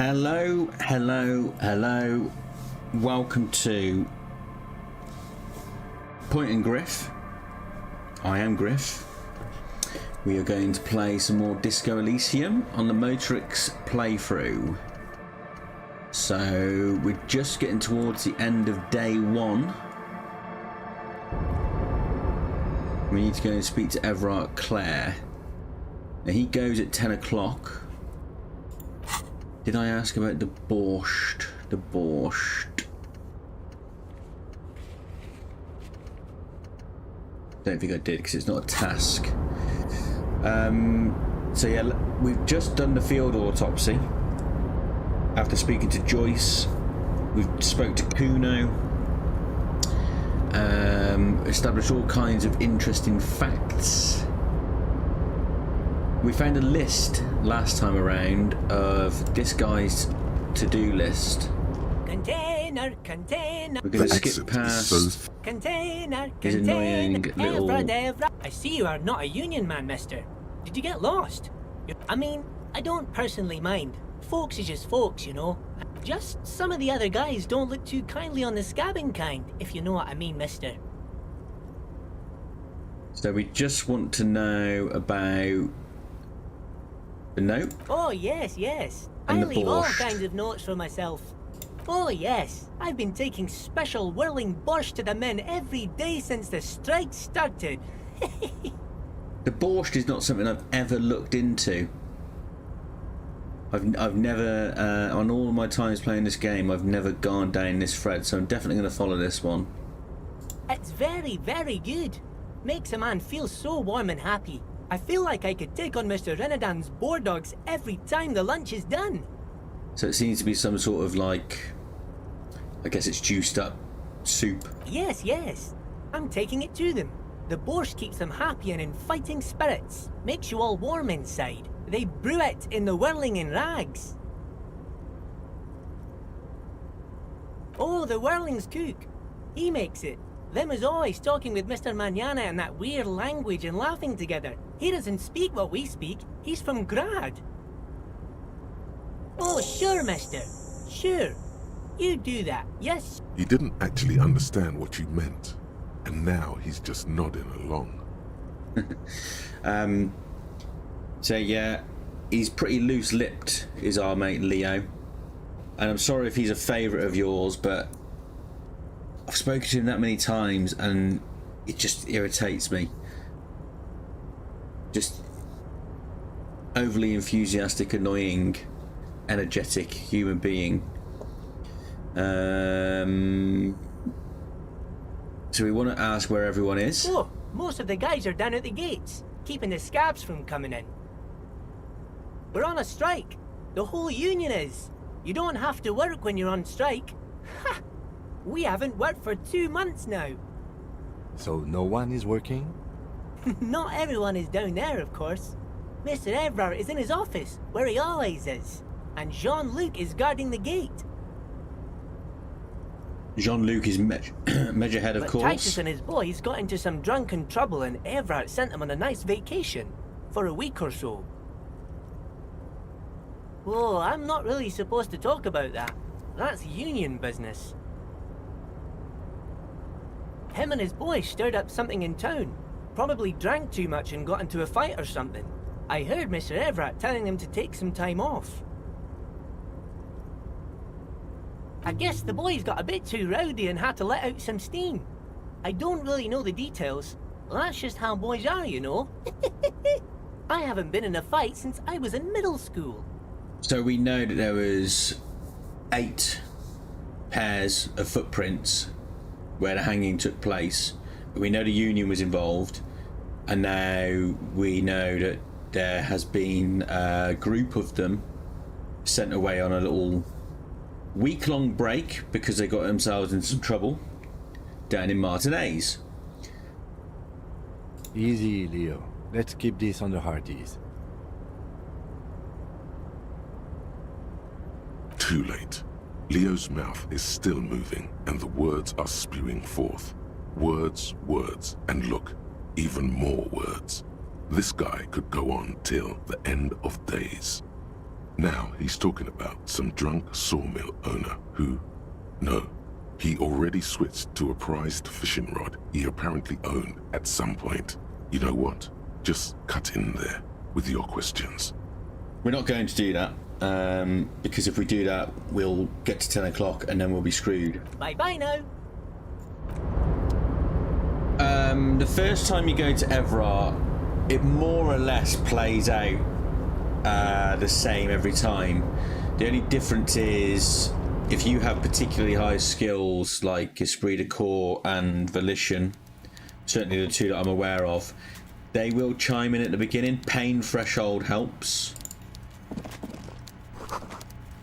Hello, hello, hello. Welcome to Point and Griff. I am Griff. We are going to play some more Disco Elysium on the Motorics playthrough. So we're just getting towards the end of day one. We need to go and speak to Evrart Claire. Now he goes at 10 o'clock. Did I ask about the borscht? The borscht. Don't think I did because it's not a task. So yeah, we've just done the field autopsy. After speaking to Joyce, we've spoke to Kuno. Established all kinds of interesting facts. We found a list last time around of this guy's to-do list. Container. We're going to skip past Container. his annoying little... Evrart. I see you are not a union man, mister. Did you get lost? I mean, I don't personally mind. Folks is just folks, you know. Just some of the other guys don't look too kindly on the scabbing kind, if you know what I mean, mister. So we just want to know about the note. Oh, yes, yes. And I the leave all borscht. kinds of notes for myself. Oh, yes. I've been taking special whirling borscht to the men every day since the strike started. The borscht is not something I've ever looked into. I've never, on all of my times playing this game, I've never gone down this thread, so I'm definitely going to follow this one. It's very, very good. Makes a man feel so warm and happy. I feel like I could take on Mr. Renadan's boar dogs every time the lunch is done. So it seems to be some sort of like, I guess it's juiced up soup. Yes, yes. I'm taking it to them. The borscht keeps them happy and in fighting spirits. Makes you all warm inside. They brew it in the whirling in rags. Oh, the whirling's cook. He makes it. Them is always talking with Mr. Manana in that weird language and laughing together. He doesn't speak what we speak. He's from Grad. Oh, sure, mister. Sure. You do that, yes? He didn't actually understand what you meant, and now he's just nodding along. So yeah, he's pretty loose-lipped, is our mate Leo. And I'm sorry if he's a favourite of yours, but I've spoken to him that many times and it just irritates me. Just overly enthusiastic, annoying, energetic human being. So we want to ask where everyone is. Oh, most of the guys are down at the gates, keeping the scabs from coming in. We're on a strike. The whole union is. You don't have to work when you're on strike. Ha! We haven't worked for 2 months now. So no one is working? Not everyone is down there, of course. Mr. Evrart is in his office, where he always is. And Jean-Luc is guarding the gate. Jean-Luc is Major Head, of But course. Titus and his boys got into some drunken trouble and Evrart sent them on a nice vacation. For a week or so. Oh, I'm not really supposed to talk about that. That's union business. Him and his boys stirred up something in town. Probably drank too much and got into a fight or something. I heard Mr. Evrart telling them to take some time off. I guess the boys got a bit too rowdy and had to let out some steam. I don't really know the details. That's just how boys are, you know. I haven't been in a fight since I was in middle school. So we know that there was 8 pairs of footprints where the hanging took place. We know the union was involved, and now we know that there has been a group of them sent away on a little week-long break because they got themselves into some trouble down in Martinez. Easy, Leo. Let's keep this on the hearties. Too late. Leo's mouth is still moving, and the words are spewing forth. Words, words, and look, even more words. This guy could go on till the end of days. Now he's talking about some drunk sawmill owner who... No, he already switched to a prized fishing rod he apparently owned at some point. You know what? Just cut in there with your questions. We're not going to do that, because if we do that, we'll get to 10 o'clock and then we'll be screwed. Bye-bye now. The first time you go to Evrart, it more or less plays out the same every time. The only difference is if you have particularly high skills like Esprit de Corps and Volition, certainly the two that I'm aware of, they will chime in at the beginning. Pain threshold helps,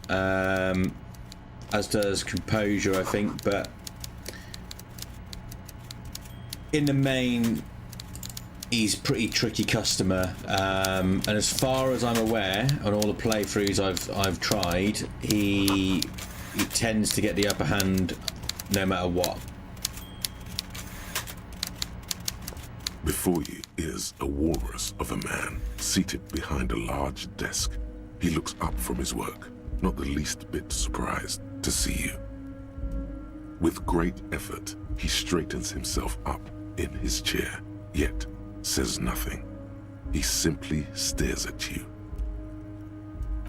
as does Composure, I think, but in the main, he's a pretty tricky customer, and as far as I'm aware, on all the playthroughs I've tried, he tends to get the upper hand no matter what. Before you is a walrus of a man seated behind a large desk. He looks up from his work, not the least bit surprised to see you. With great effort, he straightens himself up in his chair, yet says nothing. He simply stares at you.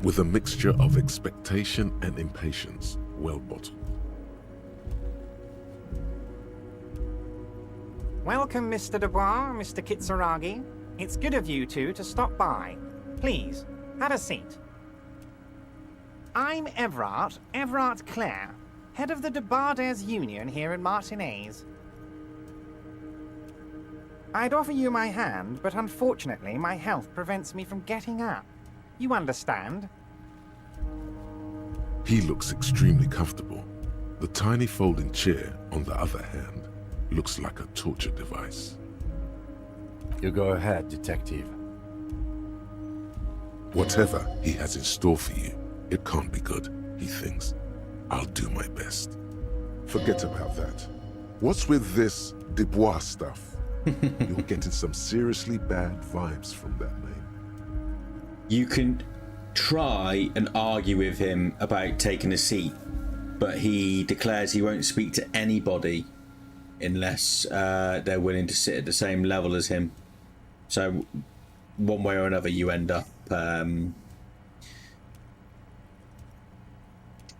With a mixture of expectation and impatience, well bottled. Welcome, Mr. Dubois, Mr. Kitsuragi. It's good of you two to stop by. Please, have a seat. I'm Evrart Clare, head of the Debarders Union here in Martinez. I'd offer you my hand, but unfortunately my health prevents me from getting up. You understand? He looks extremely comfortable. The tiny folding chair, on the other hand, looks like a torture device. You go ahead, detective. Whatever he has in store for you, it can't be good, he thinks. I'll do my best. Forget about that. What's with this Dubois stuff? You're getting some seriously bad vibes from that name. You can try and argue with him about taking a seat, but he declares he won't speak to anybody unless they're willing to sit at the same level as him. So one way or another you end up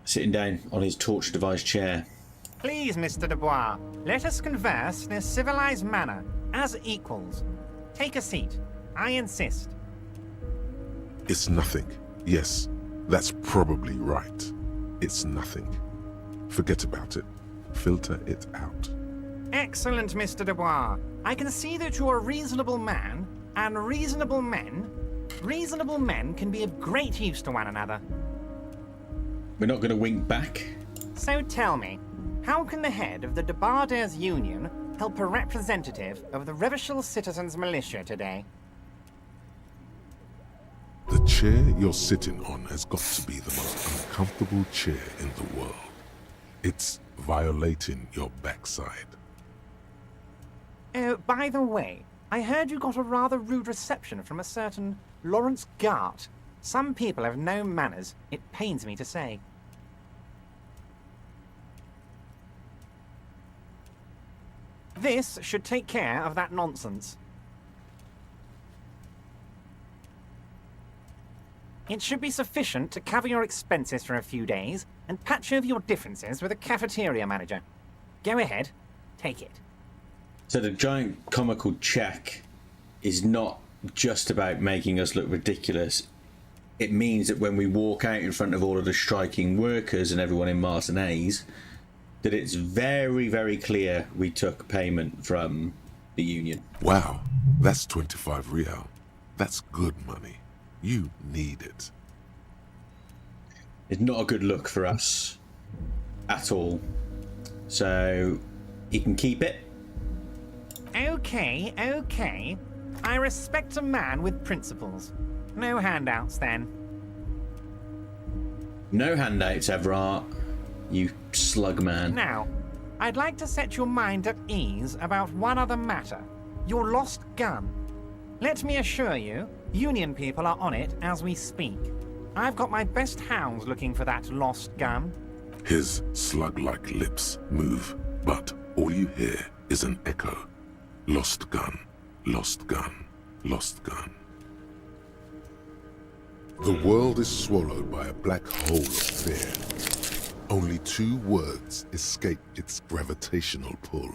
sitting down on his torture device chair. Please, Mr. Dubois, let us converse in a civilized manner, as equals. Take a seat. I insist. It's nothing. Yes, that's probably right. It's nothing. Forget about it. Filter it out. Excellent, Mr. Dubois. I can see that you're a reasonable man, and reasonable men can be of great use to one another. We're not going to wink back. So tell me, how can the head of the Debarders Union help a representative of the Revachol Citizens Militia today? The chair you're sitting on has got to be the most uncomfortable chair in the world. It's violating your backside. Oh, by the way, I heard you got a rather rude reception from a certain Lawrence Gart. Some people have no manners, it pains me to say. This should take care of that nonsense. It should be sufficient to cover your expenses for a few days and patch over your differences with a cafeteria manager. Go ahead, take it. So the giant comical check is not just about making us look ridiculous. It means that when we walk out in front of all of the striking workers and everyone in Martinez, that it's very, very clear we took payment from the union. Wow, that's 25 real. That's good money. You need it. It's not a good look for us at all. So he can keep it. Okay. I respect a man with principles. No handouts, then. No handouts, Evrart. You slug man. Now, I'd like to set your mind at ease about one other matter. Your lost gun. Let me assure you, Union people are on it as we speak. I've got my best hounds looking for that lost gun. His slug-like lips move, but all you hear is an echo. Lost gun, lost gun, lost gun. The world is swallowed by a black hole of fear. Only 2 words escape its gravitational pull.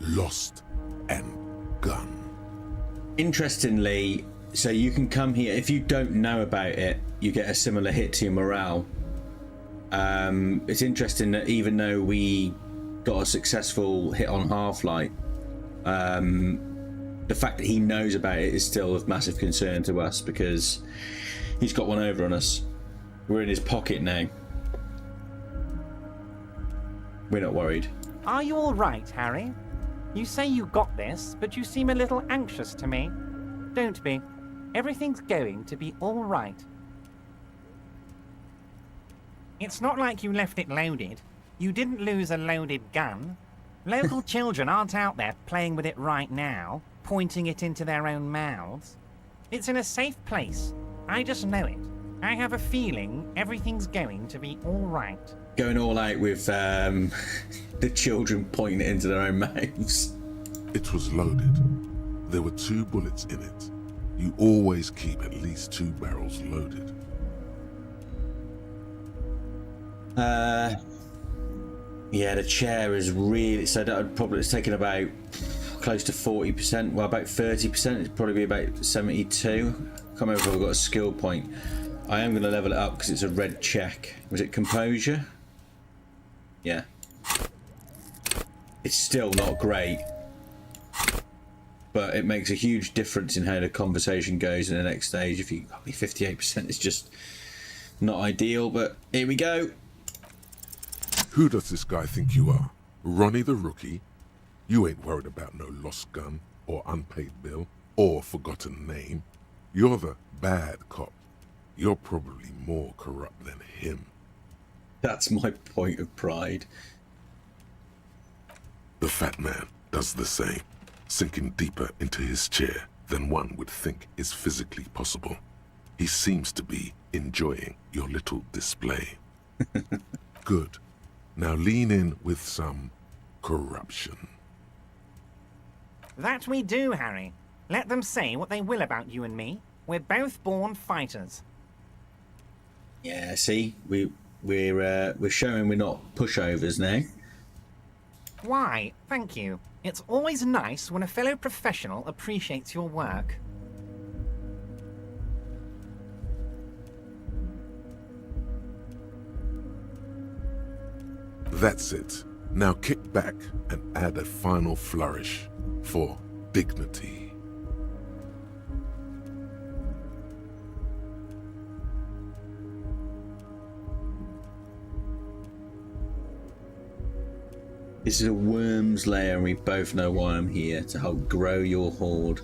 Lost and gun. Interestingly, so you can come here, if you don't know about it, you get a similar hit to your morale. It's interesting that even though we got a successful hit on Half-Light, the fact that he knows about it is still of massive concern to us, because he's got one over on us. We're in his pocket now. We're not worried. Are you all right, Harry? You say you got this, but you seem a little anxious to me. Don't be. Everything's going to be all right. It's not like you left it loaded. You didn't lose a loaded gun. Local children aren't out there playing with it right now, pointing it into their own mouths. It's in a safe place. I just know it. I have a feeling everything's going to be all right. Going all out with the children pointing it into their own mouths. It was loaded. There were 2 bullets in it. You always keep at least 2 barrels loaded. Yeah, the chair is really, so that would probably, it's taken about close to 40%, well about 30%, it'd probably be about 72. Can't remember if I've got a skill point. I am going to level it up because it's a red check. Was it composure? Yeah. It's still not great, but it makes a huge difference in how the conversation goes in the next stage. If you 58% is just not ideal, but here we go. Who does this guy think you are? Ronnie the Rookie? You ain't worried about no lost gun, or unpaid bill, or forgotten name. You're the bad cop. You're probably more corrupt than him. That's my point of pride. The fat man does the same, sinking deeper into his chair than one would think is physically possible. He seems to be enjoying your little display. Good. Now lean in with some corruption. That we do, Harry. Let them say what they will about you and me. We're both born fighters. Yeah, see, we're showing we're not pushovers now. Why, thank you. It's always nice when a fellow professional appreciates your work. That's it. Now kick back and add a final flourish for dignity. This is a worm's lair, and we both know why I'm here, to help grow your horde.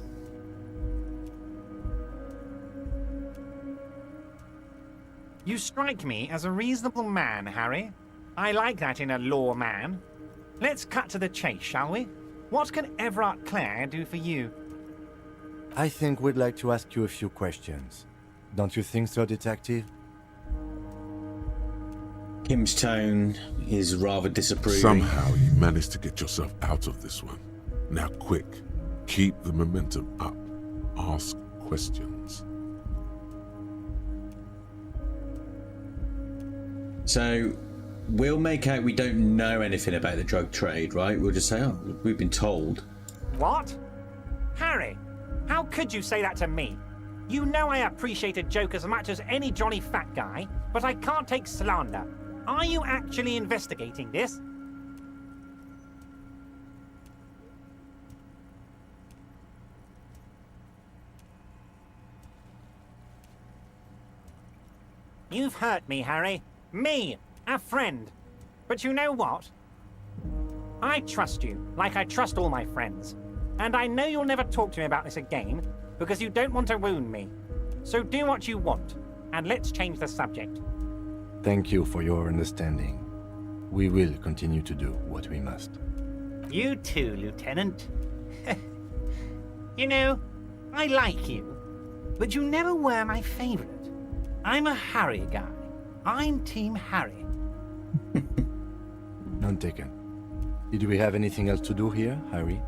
You strike me as a reasonable man, Harry. I like that in a lawman. Let's cut to the chase, shall we? What can Evrart Clare do for you? I think we'd like to ask you a few questions. Don't you think so, Detective? Kim's tone is rather disapproving. Somehow you managed to get yourself out of this one. Now quick, keep the momentum up. Ask questions. So, we'll make out we don't know anything about the drug trade, right? We'll just say, oh, we've been told. What? Harry, how could you say that to me? You know I appreciate a joke as much as any jolly fat guy, but I can't take slander. Are you actually investigating this? You've hurt me, Harry. Me, a friend. But you know what? I trust you, like I trust all my friends. And I know you'll never talk to me about this again, because you don't want to wound me. So do what you want, and let's change the subject. Thank you for your understanding. We will continue to do what we must. You too, Lieutenant. You know, I like you, but you never were my favorite. I'm a Harry guy. I'm Team Harry. None taken. Did we have anything else to do here, Harry?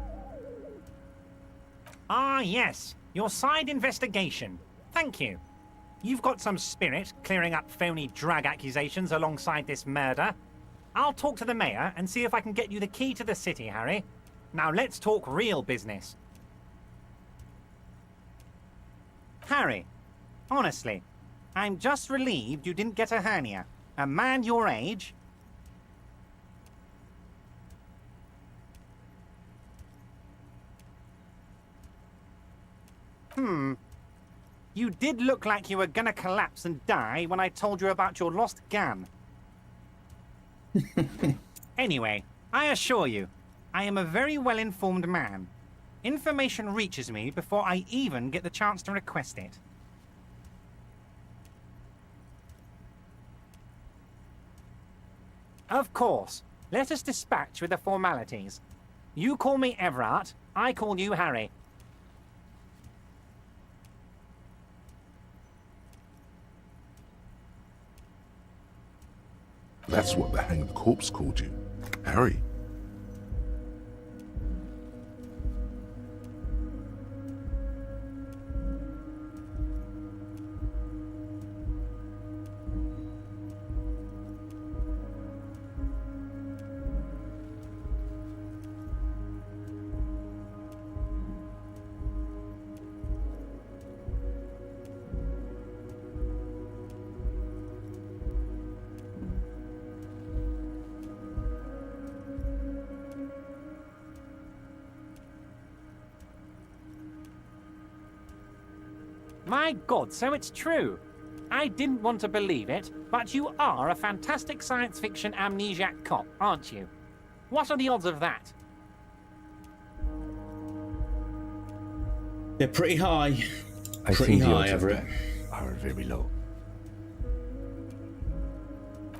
Ah, yes. Your side investigation. Thank you. You've got some spirit clearing up phony drag accusations alongside this murder. I'll talk to the mayor and see if I can get you the key to the city, Harry. Now let's talk real business. Harry, honestly, I'm just relieved you didn't get a hernia. A man your age... You did look like you were gonna collapse and die when I told you about your lost gun. Anyway, I assure you, I am a very well-informed man. Information reaches me before I even get the chance to request it. Of course. Let us dispatch with the formalities. You call me Evrart, I call you Harry. That's what the hanged corpse called you. Harry. My God, so it's true. I didn't want to believe it, but you are a fantastic science fiction amnesiac cop, aren't you? What are the odds of that? They're pretty high. I Pretty think the high, odds of Everett. that are very low.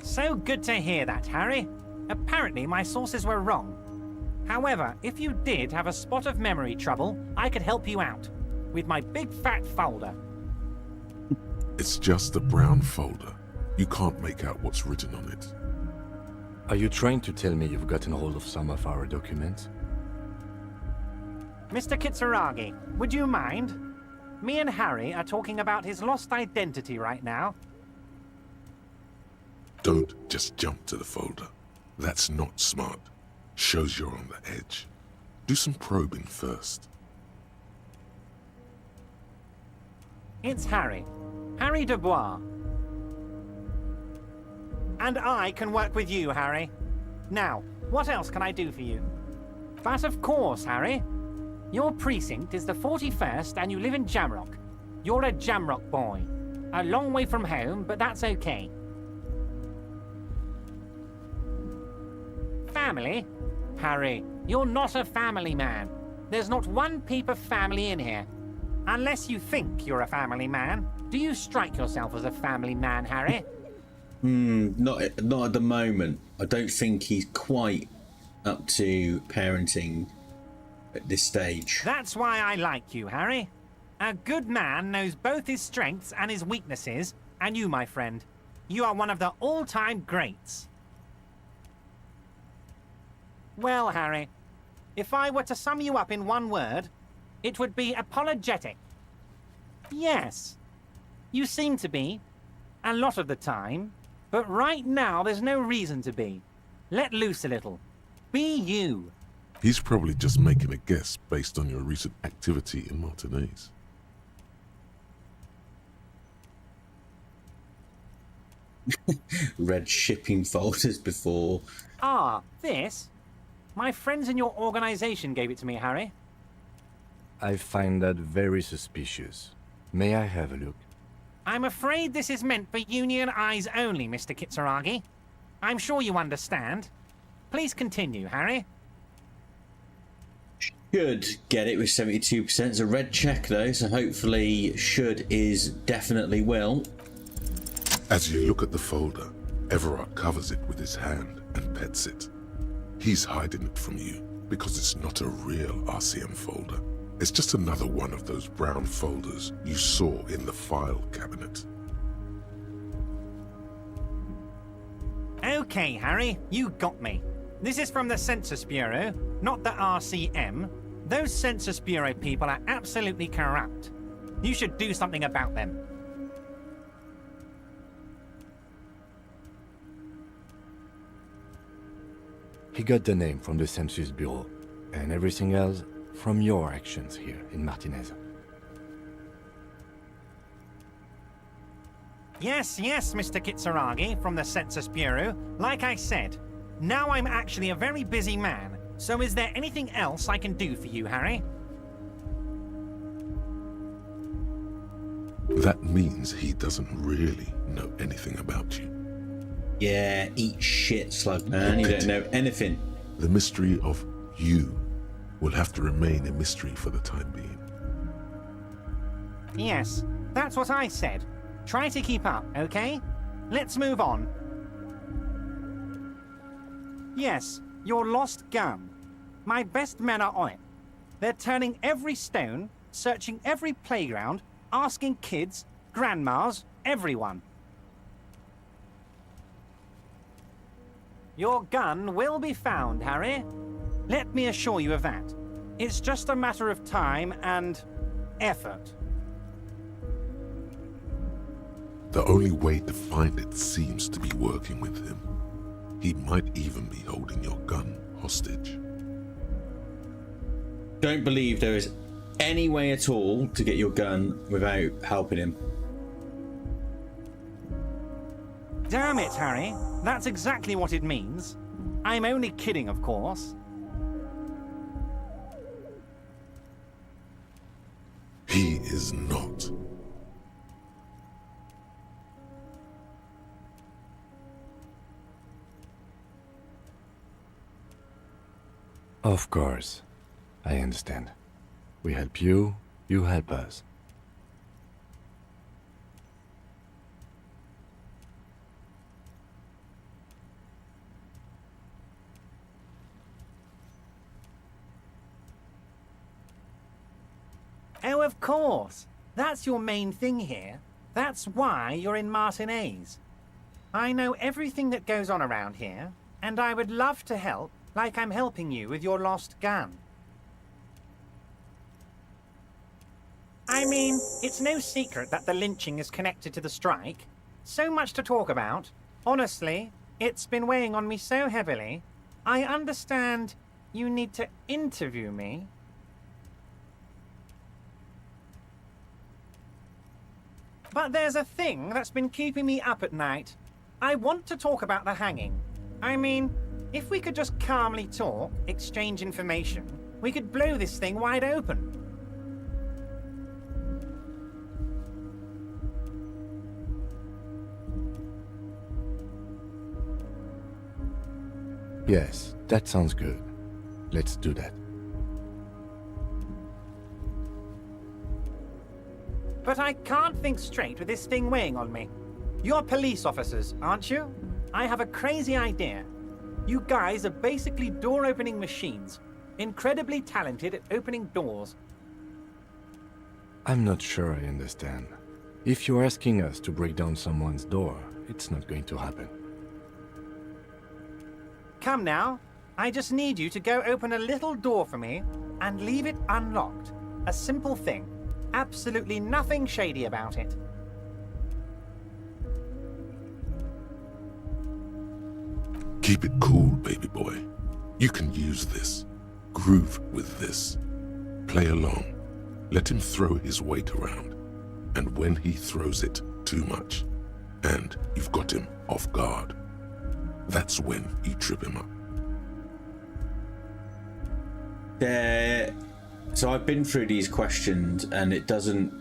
So good to hear that, Harry. Apparently my sources were wrong. However, if you did have a spot of memory trouble, I could help you out. With my big fat folder. It's just a brown folder. You can't make out what's written on it. Are you trying to tell me you've gotten hold of some of our documents? Mr. Kitsuragi, would you mind? Me and Harry are talking about his lost identity right now. Don't just jump to the folder. That's not smart. Shows you're on the edge. Do some probing first. It's Harry. Harry Dubois. And I can work with you, Harry. Now, what else can I do for you? But of course, Harry. Your precinct is the 41st and you live in Jamrock. You're a Jamrock boy. A long way from home, but that's okay. Family? Harry, you're not a family man. There's not one peep of family in here. Unless you think you're a family man. Do you strike yourself as a family man, Harry? Not at the moment. I don't think he's quite up to parenting at this stage. That's why I like you, Harry. A good man knows both his strengths and his weaknesses, and you, my friend, you are one of the all-time greats. Well, Harry, if I were to sum you up in one word, it would be apologetic. Yes, you seem to be, a lot of the time, but right now there's no reason to be. Let loose a little. Be you. He's probably just making a guess based on your recent activity in Martinez. Read shipping folders before. Ah, this? My friends in your organization gave it to me, Harry. I find that very suspicious. May I have a look? I'm afraid this is meant for Union eyes only, Mr. Kitsuragi. I'm sure you understand. Please continue, Harry. Should get it with 72%. It's a red check though, so hopefully should is definitely will. As you look at the folder, Evrart covers it with his hand and pets it. He's hiding it from you because it's not a real RCM folder. It's just another one of those brown folders you saw in the file cabinet. Okay, Harry, you got me. This is from the Census Bureau, not the RCM. Those Census Bureau people are absolutely corrupt. You should do something about them. He got the name from the Census Bureau, and everything else from your actions here in Martinez. Yes, Mr. Kitsuragi from the Census Bureau. Like I said, now I'm actually a very busy man, so is there anything else I can do for you, Harry? That means he doesn't really know anything about you. Yeah, eat shit, slug man. You don't know anything. The mystery of you will have to remain a mystery for the time being. Yes, that's what I said. Try to keep up, okay? Let's move on. Yes, your lost gun. My best men are on it. They're turning every stone, searching every playground, asking kids, grandmas, everyone. Your gun will be found, Harry. Let me assure you of that. It's just a matter of time and effort. The only way to find it seems to be working with him. He might even be holding your gun hostage. Don't believe there is any way at all to get your gun without helping him. Damn it, Harry. That's exactly what it means. I'm only kidding, of course. He is not. Of course. I understand. We help you, you help us. Oh, of course. That's your main thing here. That's why you're in Martinez. I know everything that goes on around here, and I would love to help, like I'm helping you with your lost gun. I mean, it's no secret that the lynching is connected to the strike. So much to talk about. Honestly, it's been weighing on me so heavily. I understand you need to interview me. But there's a thing that's been keeping me up at night. I want to talk about the hanging. I mean, if we could just calmly talk, exchange information, we could blow this thing wide open. Yes, that sounds good. Let's do that. But I can't think straight with this thing weighing on me. You're police officers, aren't you? I have a crazy idea. You guys are basically door-opening machines. Incredibly talented at opening doors. I'm not sure I understand. If you're asking us to break down someone's door, it's not going to happen. Come now. I just need you to go open a little door for me and leave it unlocked. A simple thing. Absolutely nothing shady about it. Keep it cool, baby boy. You can use this. Groove with this. Play along. Let him throw his weight around. And when he throws it too much, and you've got him off guard, that's when you trip him up. So I've been through these questions and it doesn't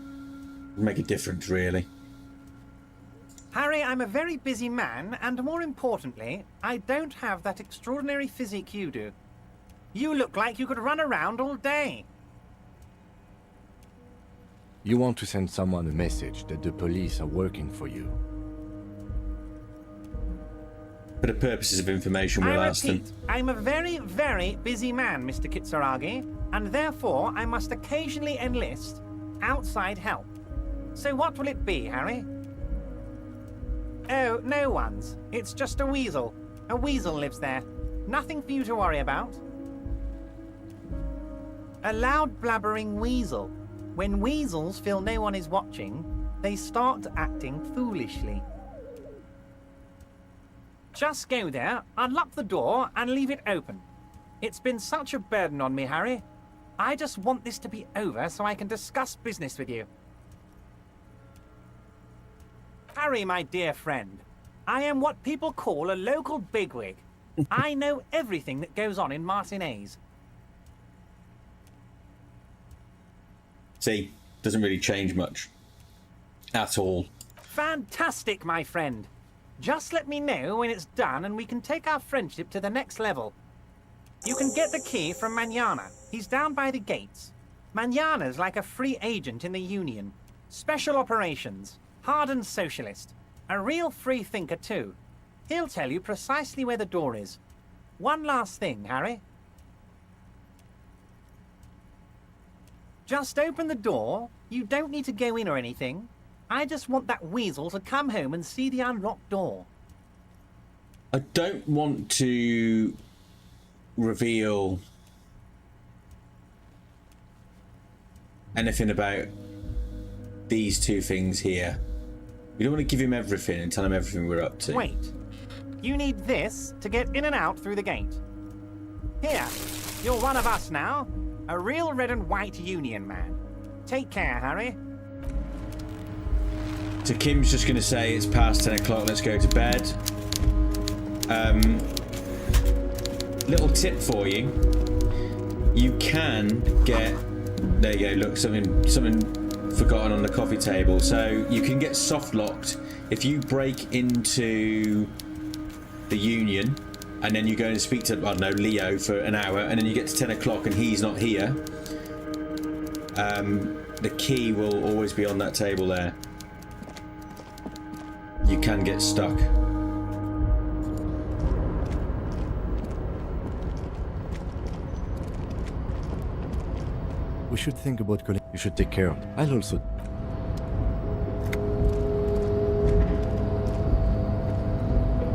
make a difference really. Harry, I'm a very busy man, and more importantly, I don't have that extraordinary physique you do. You look like you could run around all day. You want to send someone a message that the police are working for you. For the purposes of information, we'll ask them. I'm a very, very busy man, Mr. Kitsuragi, and therefore I must occasionally enlist outside help. So what will it be, Harry? Oh, no one's. It's just a weasel. A weasel lives there. Nothing for you to worry about. A loud blabbering weasel. When weasels feel no one is watching, they start acting foolishly. Just go there, unlock the door, and leave it open. It's been such a burden on me, Harry. I just want this to be over so I can discuss business with you. Harry, my dear friend, I am what people call a local bigwig. I know everything that goes on in Martinez. See, doesn't really change much. At all. Fantastic, my friend. Just let me know when it's done and we can take our friendship to the next level. You can get the key from Manana. He's down by the gates. Manana's like a free agent in the Union. Special operations. Hardened socialist. A real free thinker, too. He'll tell you precisely where the door is. One last thing, Harry. Just open the door. You don't need to go in or anything. I just want that weasel to come home and see the unlocked door. I don't want to reveal anything about these two things here. We don't want to give him everything and tell him everything we're up to. Wait. You need this to get in and out through the gate. Here. You're one of us now. A real red and white Union man. Take care, Harry. So Kim's just going to say it's past 10 o'clock, let's go to bed. Little tip for you. You can get... There you go, look, something forgotten on the coffee table. So you can get soft locked if you break into the Union and then you go and speak to, I don't know, Leo for an hour, and then you get to 10 o'clock and he's not here. The key will always be on that table there. You can get stuck. We should think about calling. You should take care of it. I'll also.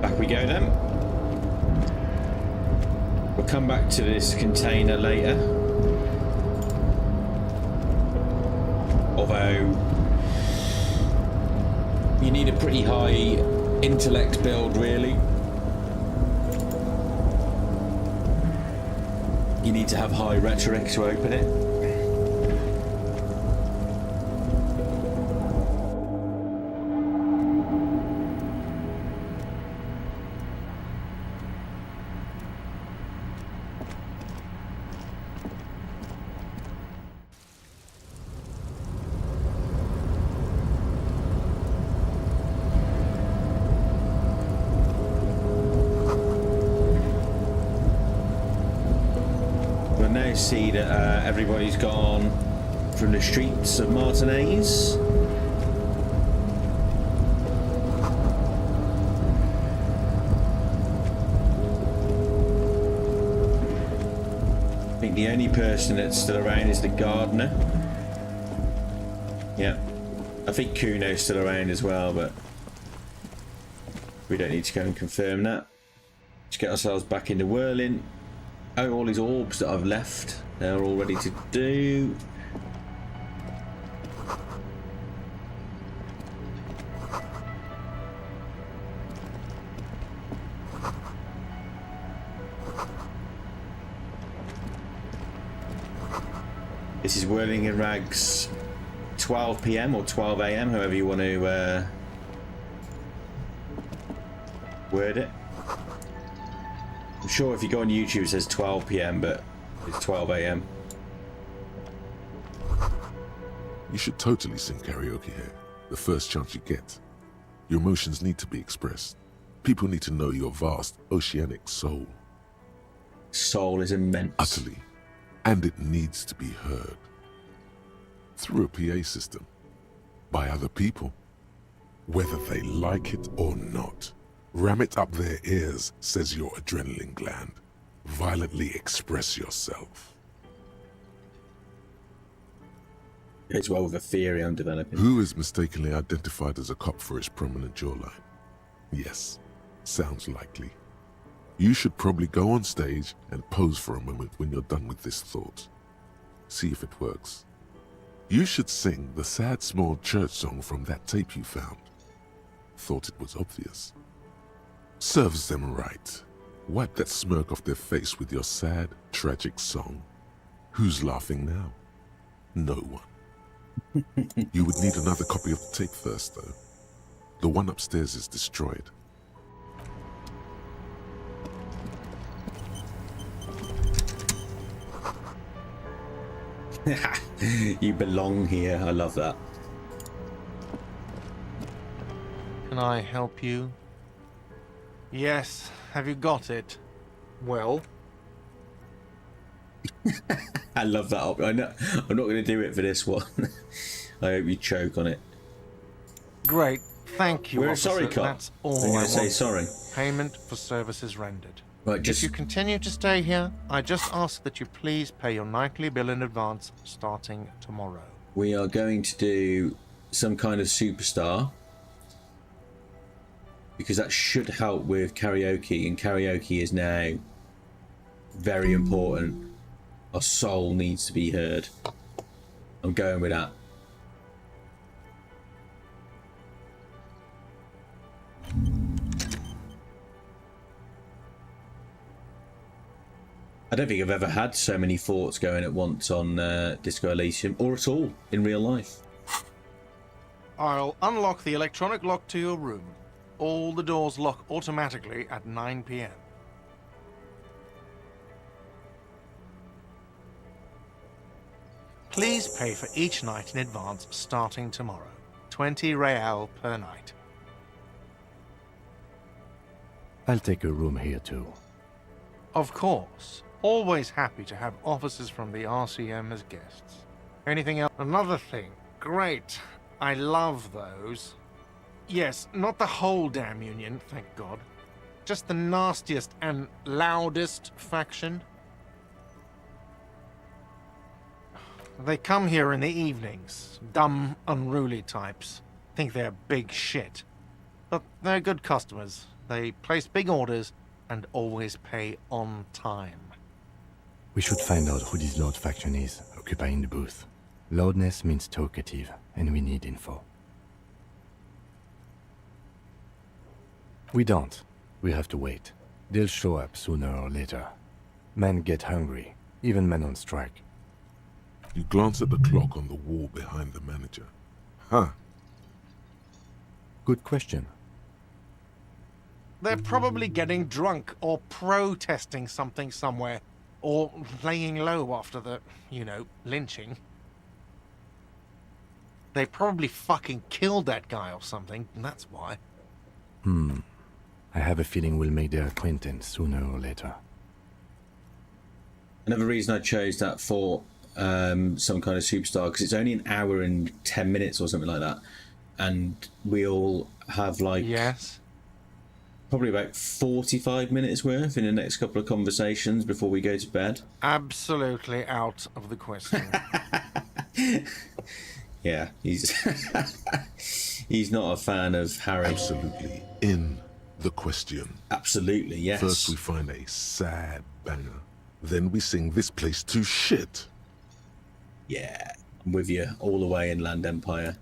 Back we go then. We'll come back to this container later. Although you need a pretty high intellect build, really. You need to have high rhetoric to open it. See that everybody's gone from the streets of Martinez. I think the only person that's still around is the gardener. Yeah, I think Kuno's still around as well, but we don't need to go and confirm that. Let's get ourselves back into whirling. Oh, all these orbs that I've left, they're all ready to do. This is Whirling in Rags 12 PM or 12 AM, however you want to word it. I'm sure if you go on YouTube it says 12 PM, but it's 12 AM. You should totally sing karaoke here, the first chance you get. Your emotions need to be expressed. People need to know your vast, oceanic soul. Soul is immense. Utterly. And it needs to be heard. Through a PA system. By other people. Whether they like it or not. Ram it up their ears, says your adrenaline gland. Violently express yourself. It's well with a theory I'm developing. Who is mistakenly identified as a cop for his prominent jawline? Yes, sounds likely. You should probably go on stage and pose for a moment when you're done with this thought. See if it works. You should sing the sad small church song from that tape you found. Thought it was obvious. Serves them right. Wipe that smirk off their face with your sad, tragic song. Who's laughing now? No one. You would need another copy of the tape first, though. The one upstairs is destroyed. You belong here. I love that. Can I help you? Yes. Have you got it? Well, I love that. I know, I'm not going to do it for this one. I hope you choke on it. great. Thank you, We're a officer. sorry cop. That's all I'm I going want. to say sorry. Payment for services rendered. Right, If just you continue to stay here, I just ask that you please pay your nightly bill in advance starting tomorrow. we are going to do some kind of superstar, because that should help with karaoke, and karaoke is now very important. Our soul needs to be heard. I'm going with that. I don't think I've ever had so many thoughts going at once on Disco Elysium, or at all in real life. I'll unlock the electronic lock to your room. All the doors lock automatically at 9 p.m. Please pay for each night in advance starting tomorrow. 20 real per night. I'll take a room here too. Of course. Always happy to have officers from the RCM as guests. Anything else? Another thing. Great. I love those. Yes, not the whole damn union, thank God. Just the nastiest and loudest faction. They come here in the evenings. Dumb, unruly types. Think they're big shit. But they're good customers. They place big orders and always pay on time. We should find out who this Lord faction is, occupying the booth. Loudness means talkative, and we need info. We don't. We have to wait. They'll show up sooner or later. Men get hungry, even men on strike. You glance at the clock on the wall behind the manager. Huh. Good question. They're probably getting drunk or protesting something somewhere. Or laying low after the, lynching. They probably fucking killed that guy or something, and that's why. I have a feeling we'll make their acquaintance sooner or later. Another reason I chose that for some kind of superstar, because it's only an hour and 10 minutes or something like that, and we'll have Yes. probably about 45 minutes worth in the next couple of conversations before we go to bed. Absolutely out of the question. Yeah, he's he's not a fan of Harry. Absolutely in the question. Absolutely, yes. First we find a sad banger. Then we sing this place to shit. Yeah, I'm with you all the way in Land Empire.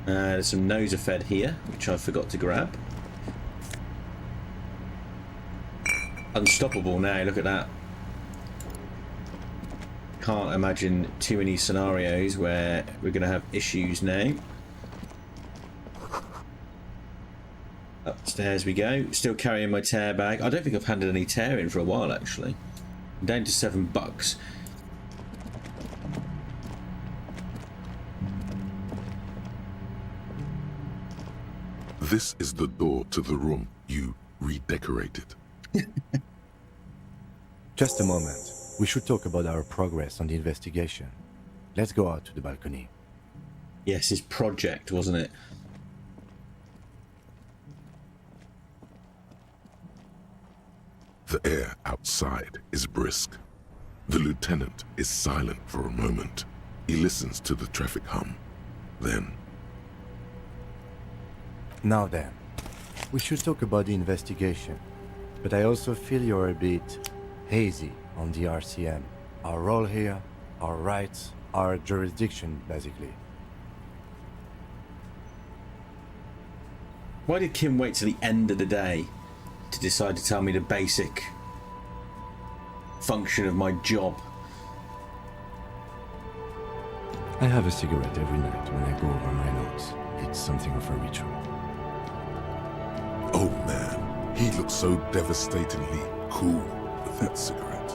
There's some Noser Fed here, which I forgot to grab. Unstoppable now, look at that. Can't imagine too many scenarios where we're going to have issues now. Upstairs we go. Still carrying my tear bag. I don't think I've handed any tear in for a while, actually. I'm down to $7. This is the door to the room you redecorated. Just a moment. We should talk about our progress on the investigation. Let's go out to the balcony. Yes, his project, wasn't it? The air outside is brisk. The lieutenant is silent for a moment. He listens to the traffic hum. Then, Now then, we should talk about the investigation. But I also feel you're a bit hazy on the RCM. Our role here, our rights, our jurisdiction, basically. Why did Kim wait till the end of the day to decide to tell me the basic function of my job? I have a cigarette every night when I go over my notes. It's something of a ritual. Oh man, he looks so devastatingly cool with that cigarette.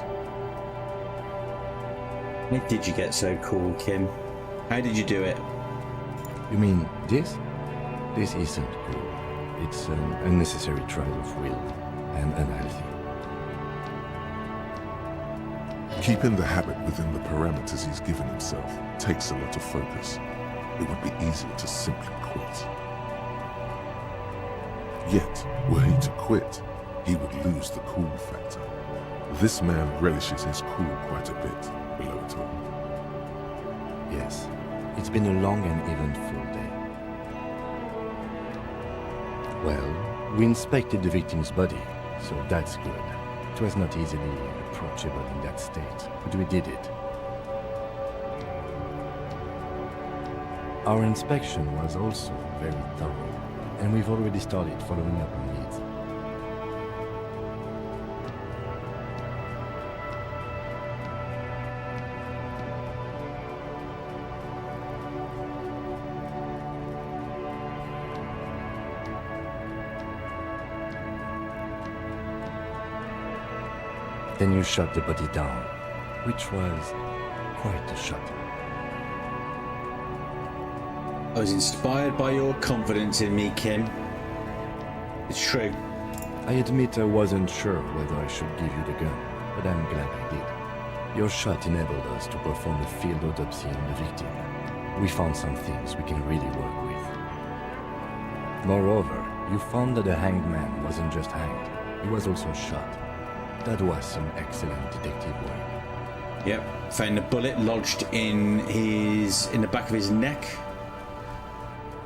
When did you get so cool, Kim? How did you do it? You mean this? This isn't cool. It's an unnecessary trial of will, and unhealthy. Keeping the habit within the parameters he's given himself takes a lot of focus. It would be easy to simply quit. Yet, were he to quit, he would lose the cool factor. This man relishes his cool quite a bit, below it all. Yes, it's been a long and eventful day. Well, we inspected the victim's body, so that's good. It was not easily approachable in that state, but we did it. Our inspection was also very thorough, and we've already started following up on leads. Then you shot the body down, which was quite a shot. I was inspired by your confidence in me, Kim. It's true. I admit I wasn't sure whether I should give you the gun, but I'm glad I did. Your shot enabled us to perform a field autopsy on the victim. We found some things we can really work with. Moreover, you found that the hanged man wasn't just hanged, he was also shot. That was some excellent detective work. Yep. Found a bullet lodged in the back of his neck.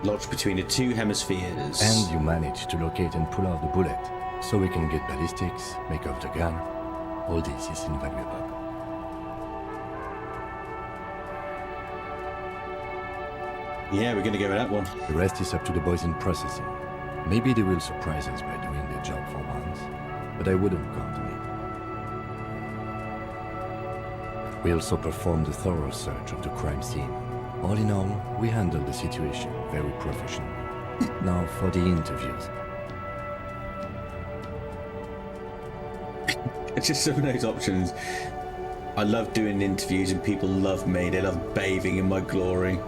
Lodged between the two hemispheres. And you managed to locate and pull out the bullet, so we can get ballistics, make off the gun. All this is invaluable. Yeah, we're gonna go with that one. The rest is up to the boys in processing. Maybe they will surprise us by doing their job for once, but I wouldn't count on it. We also performed a thorough search of the crime scene. All in all, we handled the situation very professionally. Now for the interviews. It's just some of those options. I love doing interviews and people love me. They love bathing in my glory.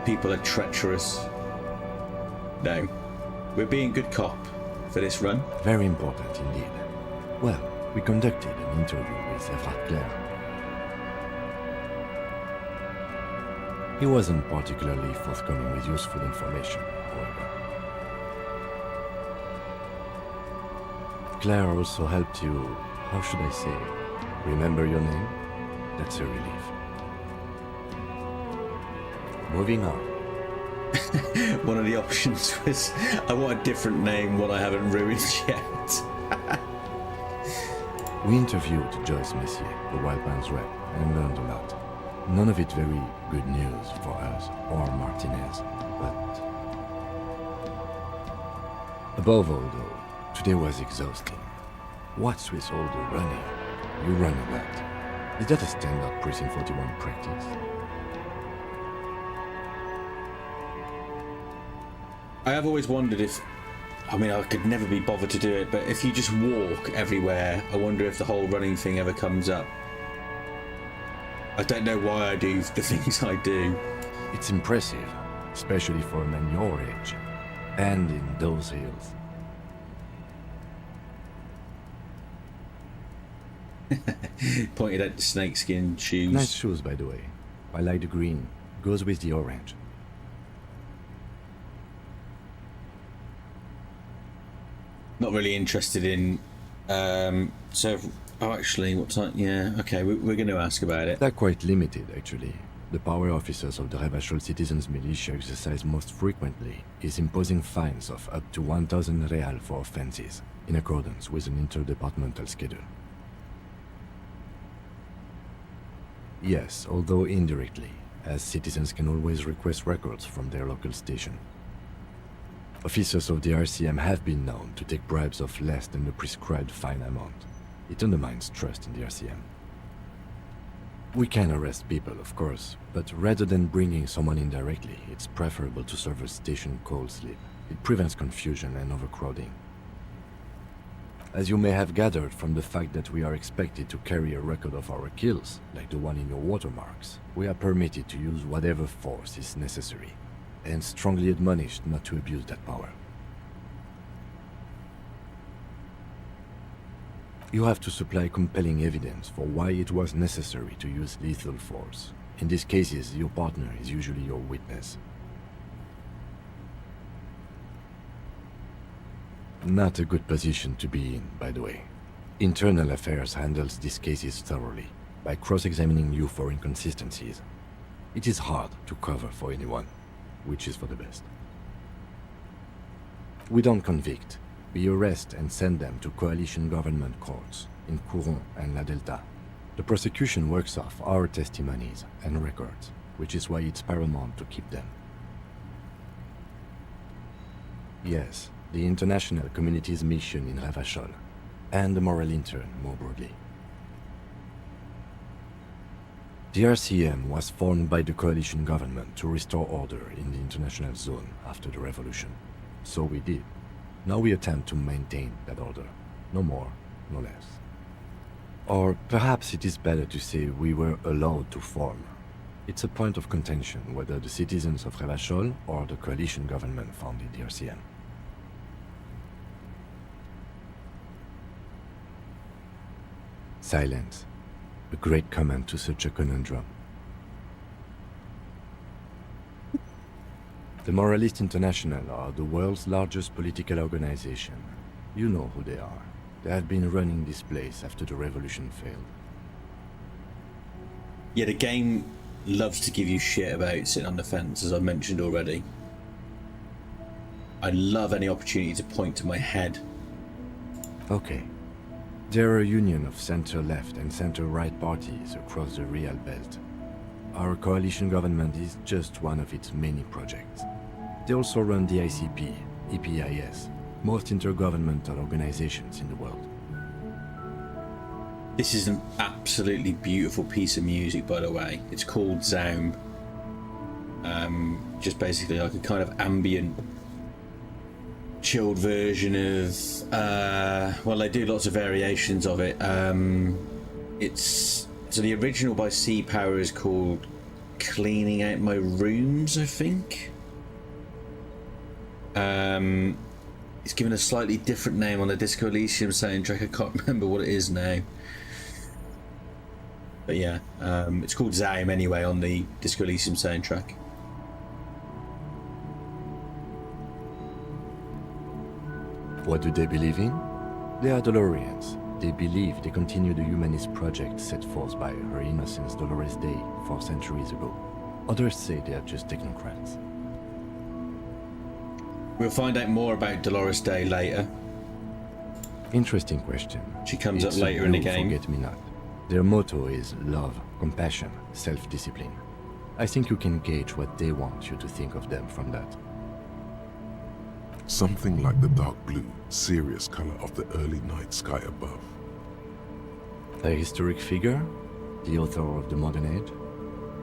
People are treacherous. No. We're being good cop for this run. Very important indeed. Well, we conducted an interview with Evrart. He wasn't particularly forthcoming with useful information, however. Claire also helped you, how should I say, remember your name? That's a relief. Moving on. One of the options was, I want a different name, one I haven't ruined yet. We interviewed Joyce Messier, the Wildlands rep, and learned a lot. None of it very good news for us or Martinez, but... Above all, though, today was exhausting. What's with all the running? You run a lot. Is that a standard Precinct 41 practice? I have always wondered if, I mean, I could never be bothered to do it, but if you just walk everywhere, I wonder if the whole running thing ever comes up. I don't know why I do the things I do. It's impressive, especially for a man your age, and in those hills. Pointed at the snakeskin shoes. Nice shoes, by the way. I like the green. Goes with the orange. Not really interested in. So, oh, actually, what time? Yeah, okay, we're going to ask about it. They're quite limited, actually. the power officers of the Revachol Citizens Militia exercise most frequently is imposing fines of up to 1,000 real for offenses, in accordance with an interdepartmental schedule. Yes, although indirectly, as citizens can always request records from their local station. Officers of the RCM have been known to take bribes of less than the prescribed fine amount. It undermines trust in the RCM. We can arrest people, of course, but rather than bringing someone in directly, it's preferable to serve a station cold sleep. It prevents confusion and overcrowding. As you may have gathered from the fact that we are expected to carry a record of our kills, like the one in your watermarks, we are permitted to use whatever force is necessary, and strongly admonished not to abuse that power. You have to supply compelling evidence for why it was necessary to use lethal force. In these cases, your partner is usually your witness. Not a good position to be in, by the way. Internal Affairs handles these cases thoroughly, by cross-examining you for inconsistencies. It is hard to cover for anyone, which is for the best. We don't convict. We arrest and send them to coalition government courts in Couronne and La Delta. The prosecution works off our testimonies and records, which is why it's paramount to keep them. Yes, the international community's mission in Revachol, and the moral intern more broadly. The RCM was formed by the coalition government to restore order in the international zone after the revolution. So we did. Now we attempt to maintain that order. No more, no less. Or perhaps it is better to say we were allowed to form. It's a point of contention whether the citizens of Revachol or the coalition government founded the RCM. Silence. A great comment to such a conundrum. The Moralist International are the world's largest political organization. You know who they are. They have been running this place after the revolution failed. Yeah, the game loves to give you shit about sitting on the fence, as I mentioned already. I love any opportunity to point to my head. Okay. There are a union of center-left and center-right parties across the Real Belt. Our coalition government is just one of its many projects. They also run the ICP, EPIS, most intergovernmental organizations in the world. This is an absolutely beautiful piece of music, by the way. It's called Zaum. Just basically like a kind of ambient, chilled version of, well, they do lots of variations of it. So the original by Sea Power is called Cleaning Out My Rooms, I think. It's given a slightly different name on the Disco Elysium soundtrack. I can't remember what it is now. But yeah, it's called Zaum anyway on the Disco Elysium soundtrack. What do they believe in? They are Dolorians. They believe they continue the humanist project set forth by Her Innocence Dolores Day 4 centuries ago. Others say they are just technocrats. We'll find out more about Dolores Day later. Interesting question. She comes up later in the game. Forget-me-not. Their motto is love, compassion, self-discipline. I think you can gauge what they want you to think of them from that. Something like the dark blue, serious color of the early night sky above. A historic figure? The author of the modern age?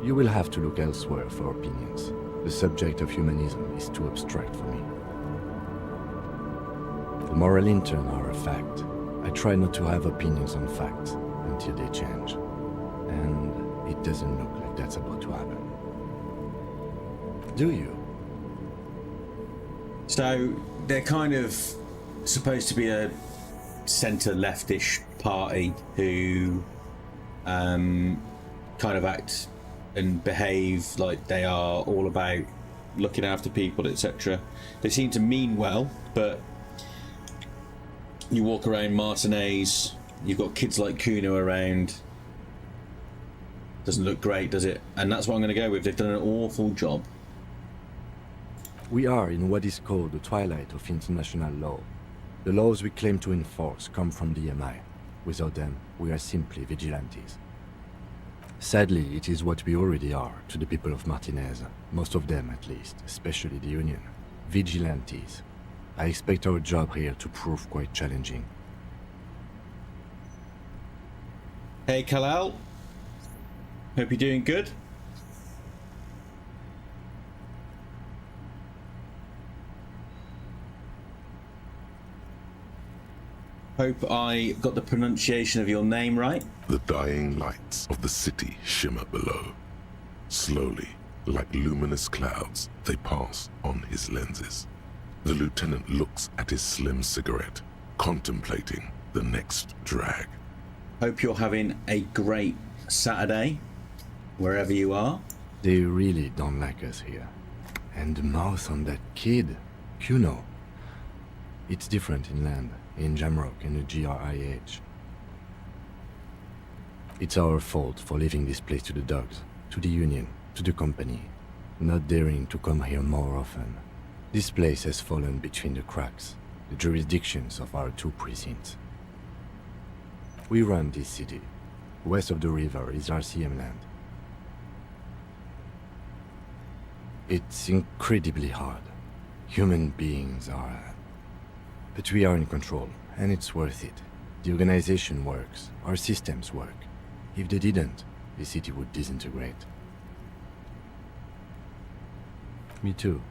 You will have to look elsewhere for opinions. The subject of humanism is too abstract for me. The moral intern are a fact. I try not to have opinions on facts until they change. And it doesn't look like that's about to happen. Do you? So they're kind of supposed to be a centre-leftish party who kind of act and behave like they are all about looking after people, etc. They seem to mean well, but you walk around Martinez, you've got kids like Kuno around, Doesn't look great, does it? And that's what I'm going to go with. They've done an awful job. We are in what is called the twilight of international law. The laws we claim to enforce come from the MI. Without them, we are simply vigilantes. Sadly, it is what we already are to the people of Martinez, most of them at least, especially the Union. Vigilantes. I expect our job here to prove quite challenging. Hey, Kalal. Hope you're doing good. Hope I got the pronunciation of your name right. The dying lights of the city shimmer below. Slowly, like luminous clouds, they pass on his lenses. The lieutenant looks at his slim cigarette, contemplating the next drag. Hope you're having a great Saturday, wherever you are. They really don't like us here. And the mouth on that kid, Kuno. It's different inland, in Jamrock and the GRIH. It's our fault for leaving this place to the dogs, to the Union, to the company, not daring to come here more often. This place has fallen between the cracks, the jurisdictions of our two precincts. We run this city. West of the river is RCM land. It's incredibly hard. Human beings are... But we are in control, and it's worth it. The organization works, our systems work. If they didn't, the city would disintegrate. Me too.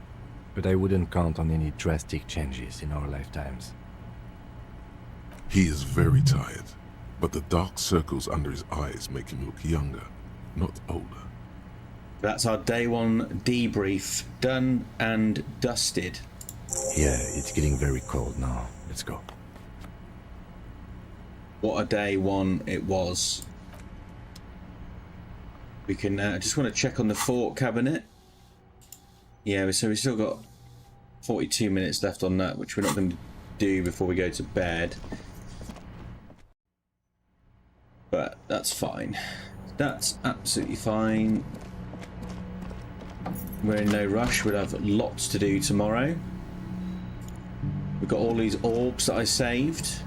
But I wouldn't count on any drastic changes in our lifetimes. He is very tired, but the dark circles under his eyes make him look younger, not older. That's our day one debrief done and dusted. Yeah, it's getting very cold now. Let's go. What a day one it was. We can just want to check on the fort cabinet. Yeah, so we've still got 42 minutes left on that, which we're not going to do before we go to bed. But that's fine. That's absolutely fine. We're in no rush. We'll have lots to do tomorrow. We've got all these orbs that I saved.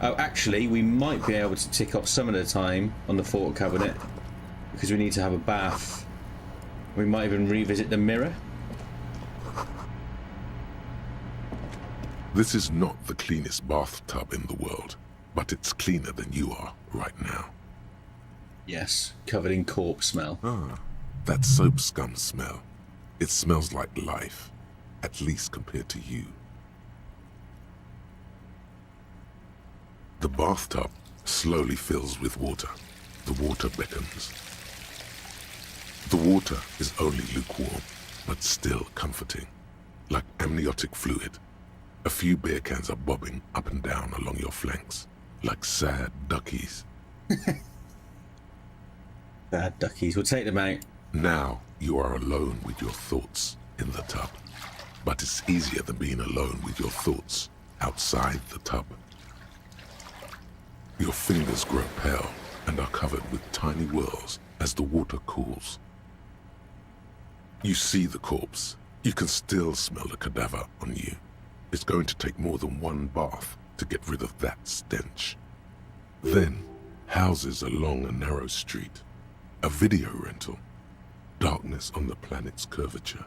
Oh, actually, we might be able to tick off some of the time on the fort cabinet because we need to have a bath. We might even revisit the mirror. This is not the cleanest bathtub in the world, but it's cleaner than you are right now. Yes, covered in corpse smell. Ah, that soap scum smell. It smells like life, at least compared to you. The bathtub slowly fills with water. The water beckons. The water is only lukewarm, but still comforting, like amniotic fluid. A few beer cans are bobbing up and down along your flanks, like sad duckies. Bad duckies. We'll take them out. Now you are alone with your thoughts in the tub. But it's easier than being alone with your thoughts outside the tub. Your fingers grow pale and are covered with tiny whirls as the water cools. You see the corpse. You can still smell the cadaver on you. It's going to take more than one bath to get rid of that stench. Then, houses along a narrow street. A video rental. Darkness on the planet's curvature.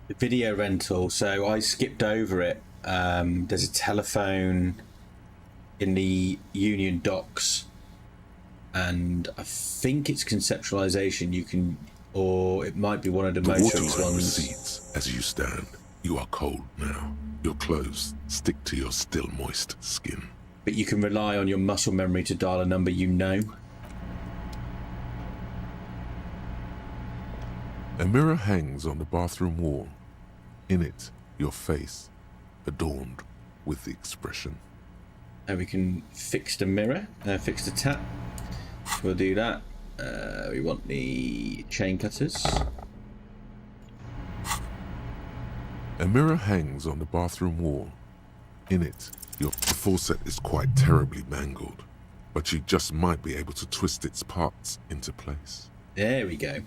The video rental, so I skipped over it. There's a telephone in the Union docks. And I think it's conceptualization. You can, or it might be one of the Motorics water ones. recedes as you stand. You are cold now. Your clothes stick to your still moist skin. But you can rely on your muscle memory to dial a number you know. A mirror hangs on the bathroom wall. In it, your face, adorned with the expression. And we can fix the mirror, fix the tap. We'll do that. We want the chain cutters. A mirror hangs on the bathroom wall. In it, the faucet is quite terribly mangled. but you just might be able to twist its parts into place. There we go.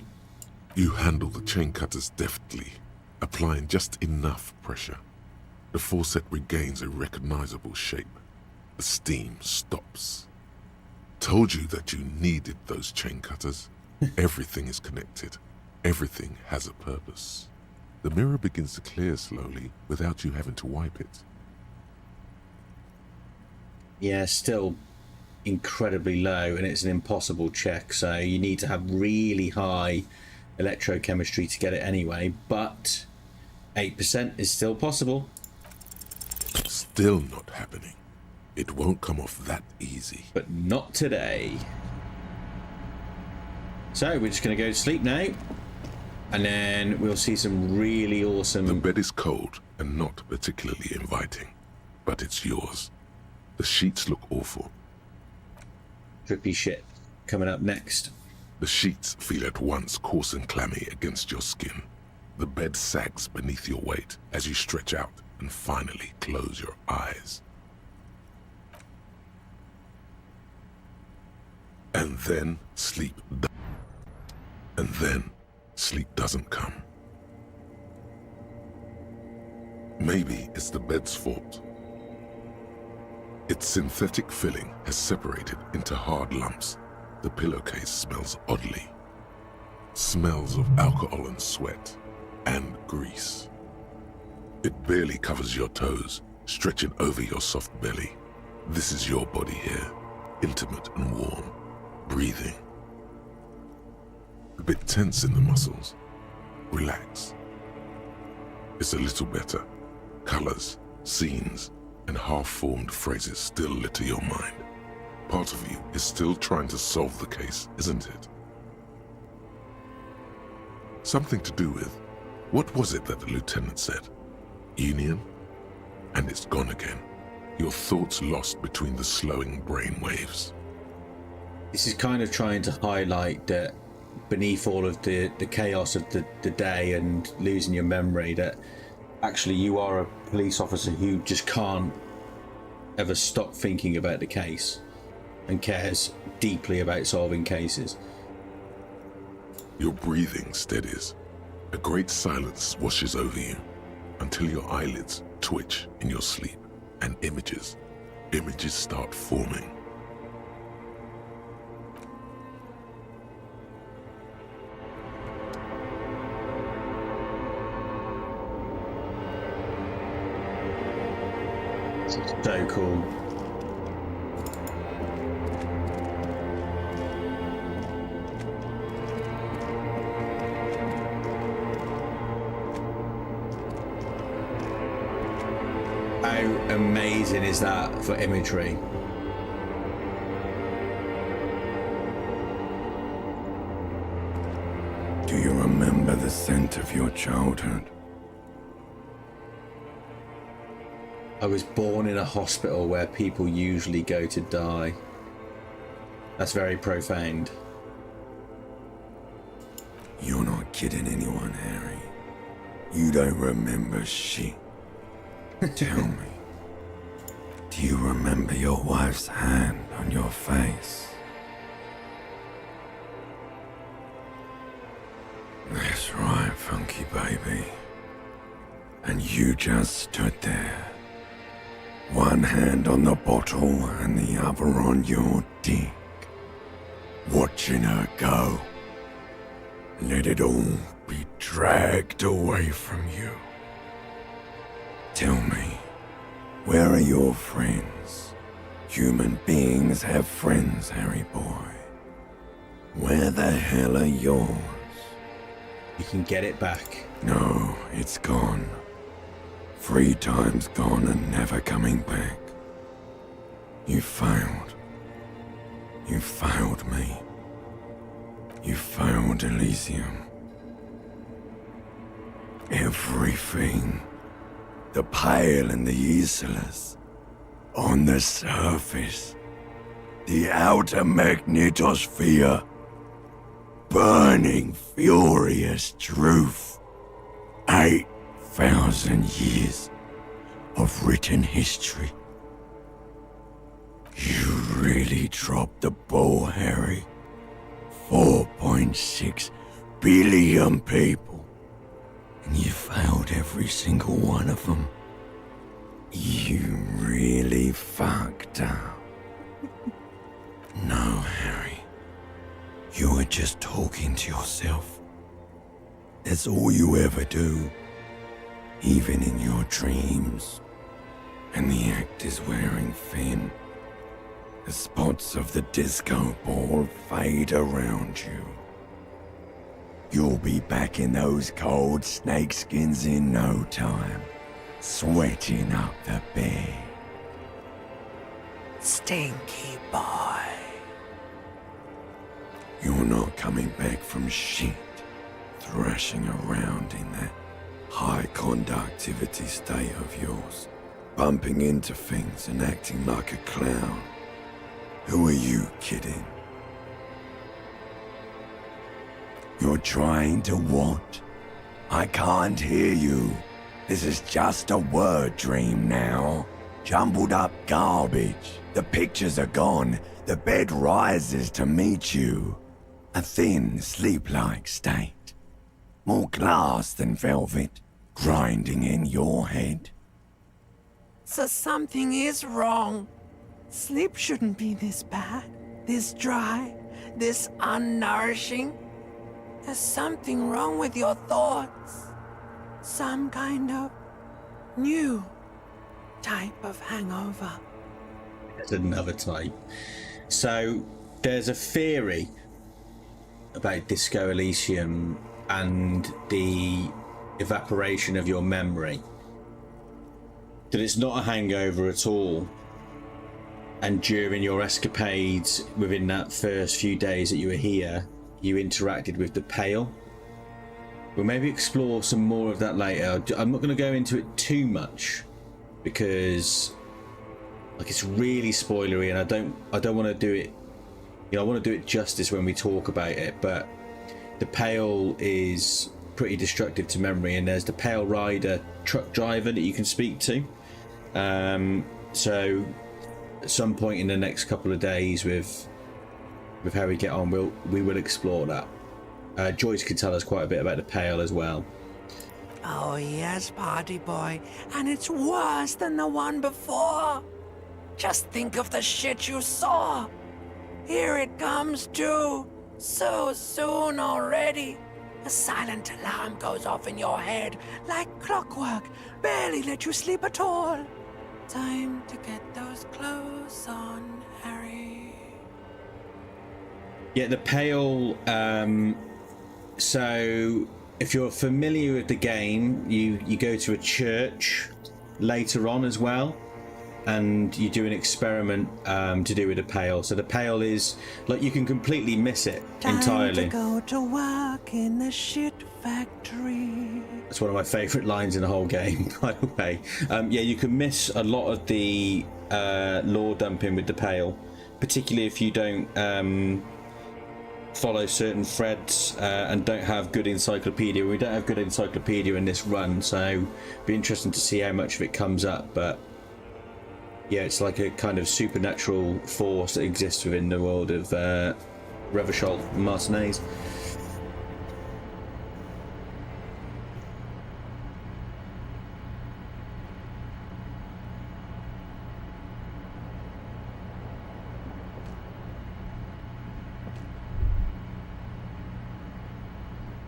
You handle the chain cutters deftly, applying just enough pressure. The faucet regains a recognizable shape. The steam stops. Told you that you needed those chain cutters. Everything is connected. Everything has a purpose. The mirror begins to clear slowly without you having to wipe it. Yeah, still incredibly low, and it's an impossible check, so you need to have really high electrochemistry to get it anyway, but 8% is still possible. Still not happening. It won't come off that easy. But not today. So we're just going to go to sleep now, and then we'll see some really awesome... The bed is cold and not particularly inviting, but it's yours. The sheets look awful. Trippy shit coming up next. The sheets feel at once coarse and clammy against your skin. The bed sags beneath your weight as you stretch out and finally close your eyes. And then sleep doesn't come. Maybe it's the bed's fault. Its synthetic filling has separated into hard lumps. The pillowcase smells oddly. Smells of alcohol and sweat and grease. It barely covers your toes, stretching over your soft belly. This is your body here, intimate and warm, breathing. A bit tense in the muscles. Relax. It's a little better. Colors, scenes, and half-formed phrases still litter your mind. Part of you is still trying to solve the case, isn't it? Something to do with, what was it that the lieutenant said? Union? And it's gone again. Your thoughts lost between the slowing brain waves. This is kind of trying to highlight that beneath all of the chaos of the day and losing your memory, that actually you are a police officer who just can't ever stop thinking about the case and cares deeply about solving cases. Your breathing steadies. A great silence washes over you until your eyelids twitch in your sleep and images start forming. So cool. How amazing is that for imagery? Do you remember the scent of your childhood? I was born in a hospital where people usually go to die. That's very profound. You're not kidding anyone, Harry. You don't remember shit. Tell me, do you remember your wife's hand on your face? That's right, funky baby. And you just stood there. One hand on the bottle and the other on your dick. Watching her go. Let it all be dragged away from you. Tell me, where are your friends? Human beings have friends, Harry boy. Where the hell are yours? You can get it back. No, it's gone. 3 times gone and never coming back. You failed. You failed me. You failed Elysium. Everything. The Pale and the Islas. On the surface. The outer magnetosphere. Burning, furious truth. 8,000 years of written history. You really dropped the ball, Harry. 4.6 billion people. And you failed every single one of them. You really fucked up. No, Harry. You were just talking to yourself. That's all you ever do. Even in your dreams. And the act is wearing thin. The spots of the disco ball fade around you. You'll be back in those cold snakeskins in no time, sweating up the bed. Stinky boy. You're not coming back from shit, thrashing around in that high conductivity state of yours, bumping into things and acting like a clown. Who are you kidding? You're trying to what? I can't hear you. This is just a word dream now. Jumbled up garbage. The pictures are gone. The bed rises to meet you. A thin, sleep-like state. More glass than velvet, grinding in your head. So something is wrong. Sleep shouldn't be this bad, this dry, this unnourishing. There's something wrong with your thoughts. Some kind of new type of hangover. That's another type. So there's a theory about Disco Elysium and the evaporation of your memory. That it's not a hangover at all. And during your escapades within that first few days that you were here, you interacted with the Pale. We'll maybe explore some more of that later. I'm not going to go into it too much because it's really spoilery, and I don't want to do it. I want to do it justice when we talk about it. But the Pale is pretty destructive to memory, and there's the Pale Rider truck driver that you can speak to. So at some point in the next couple of days with how we get on, we will explore that. Joyce could tell us quite a bit about the Pale as well. Oh yes, party boy, and it's worse than the one before. Just think of the shit you saw. Here it comes too, so soon already. A silent alarm goes off in your head like clockwork, barely let you sleep at all. Time to get those clothes on, Harry. Yeah, the Pale. So if you're familiar with the game, you go to a church later on as well, and you do an experiment to do with the Pale. So the Pale is like, you can completely miss it entirely. Time to go to work in the shit factory. That's one of my favourite lines in the whole game, by the way. Yeah, you can miss a lot of the lore dumping with the Pale, particularly if you don't follow certain threads and don't have good encyclopedia. We don't have good encyclopedia in this run, so it'd be interesting to see how much of it comes up. But yeah, it's like a kind of supernatural force that exists within the world of Revachol and Martinez.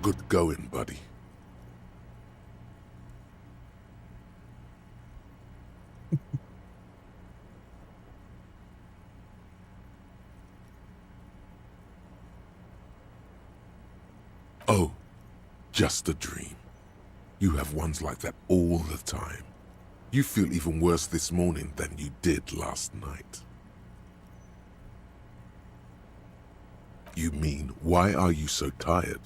Good going, buddy. Oh, just a dream. You have ones like that all the time. You feel even worse this morning than you did last night. You mean, why are you so tired?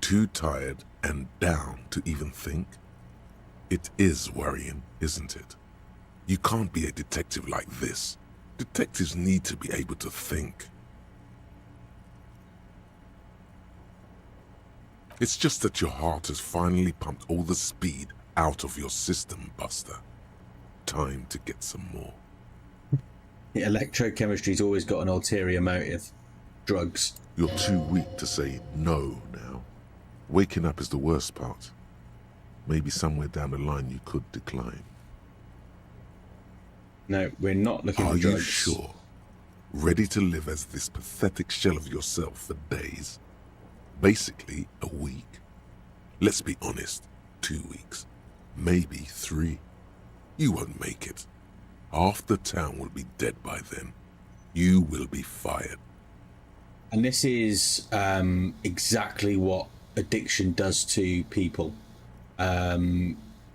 Too tired and down to even think? It is worrying, isn't it? You can't be a detective like this. Detectives need to be able to think. It's just that your heart has finally pumped all the speed out of your system, Buster. Time to get some more. Electrochemistry's always got an ulterior motive. Drugs. You're too weak to say no now. Waking up is the worst part. Maybe somewhere down the line you could decline. No, we're not looking Are for drugs. you sure? Ready to live as this pathetic shell of yourself for days? Basically, a week. Let's be honest, 2 weeks. Maybe 3. You won't make it. Half the town will be dead by then. You will be fired. And this is exactly what addiction does to people.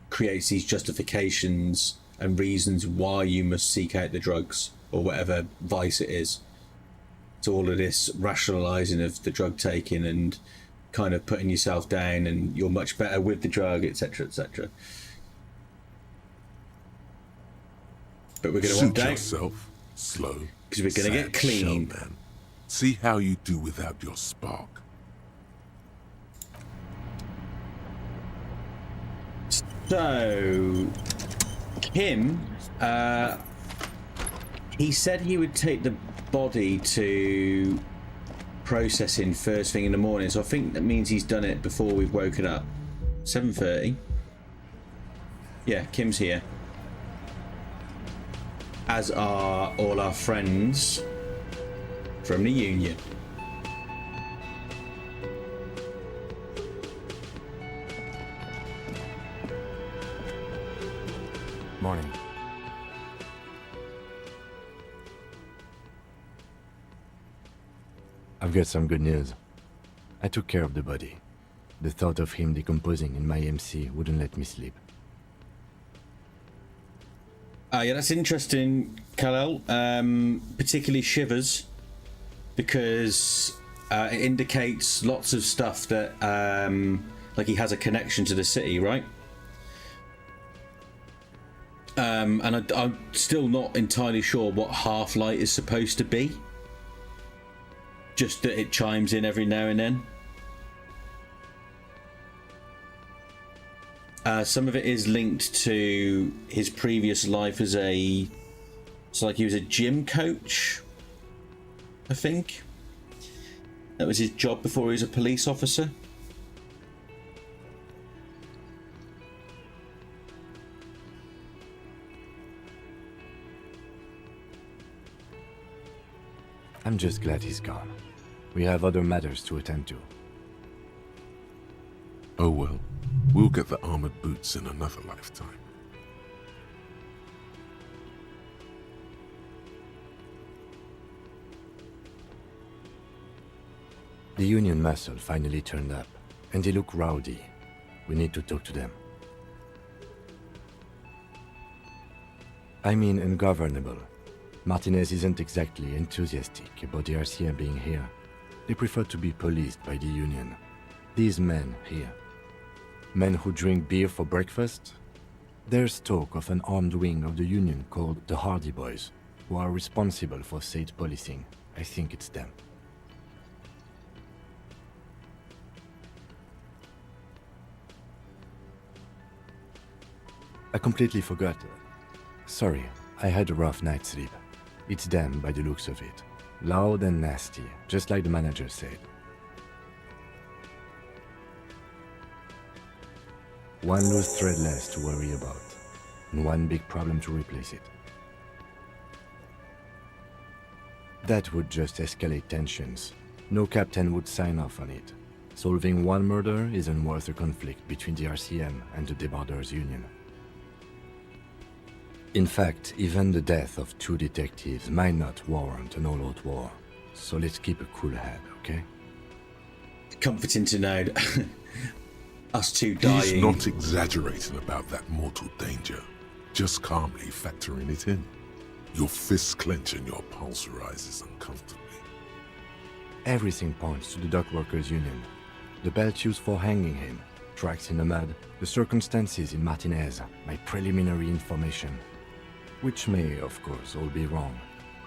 Creates these justifications and reasons why you must seek out the drugs or whatever vice it is. It's all of this rationalizing of the drug taking and kind of putting yourself down and you're much better with the drug, etc., etc. But we're going to Suit update yourself, slow, because we're going to get clean. Man. See how you do without your spark. So, Kim, he said he would take the body to processing first thing in the morning. So I think that means he's done it before we've woken up. 7:30. Yeah, Kim's here. As are all our friends from the Union. Morning. I've got some good news. I took care of the body. The thought of him decomposing in my MC wouldn't let me sleep. Yeah, that's interesting, Kal-El. Particularly Shivers, because it indicates lots of stuff that, like he has a connection to the city, right? And I'm still not entirely sure what Half-Light is supposed to be. Just that it chimes in every now and then. Some of it is linked to his previous life as it's like he was a gym coach, I think. That was his job before he was a police officer. I'm just glad he's gone. We have other matters to attend to. Oh well, we'll get the armored boots in another lifetime. The Union muscle finally turned up, and they look rowdy. We need to talk to them. I mean ungovernable. Martinez isn't exactly enthusiastic about the RCM being here. They prefer to be policed by the Union. These men here. Men who drink beer for breakfast? There's talk of an armed wing of the Union called the Hardy Boys, who are responsible for state policing. I think it's them. I completely forgot. Sorry, I had a rough night's sleep. It's them by the looks of it. Loud and nasty, just like the manager said. One loose thread less to worry about, and one big problem to replace it. That would just escalate tensions. No captain would sign off on it. Solving one murder isn't worth a conflict between the RCM and the Debarders Union. In fact, even the death of 2 detectives might not warrant an all-out war. So let's keep a cool head, okay? Comforting to know that us two dying. He's not exaggerating about that mortal danger, just calmly factoring it in. Your fists clench and your pulse rises uncomfortably. Everything points to the Dockworkers Union. The belt used for hanging him, tracks in the mud, the circumstances in Martinez, my preliminary information. Which may, of course, all be wrong.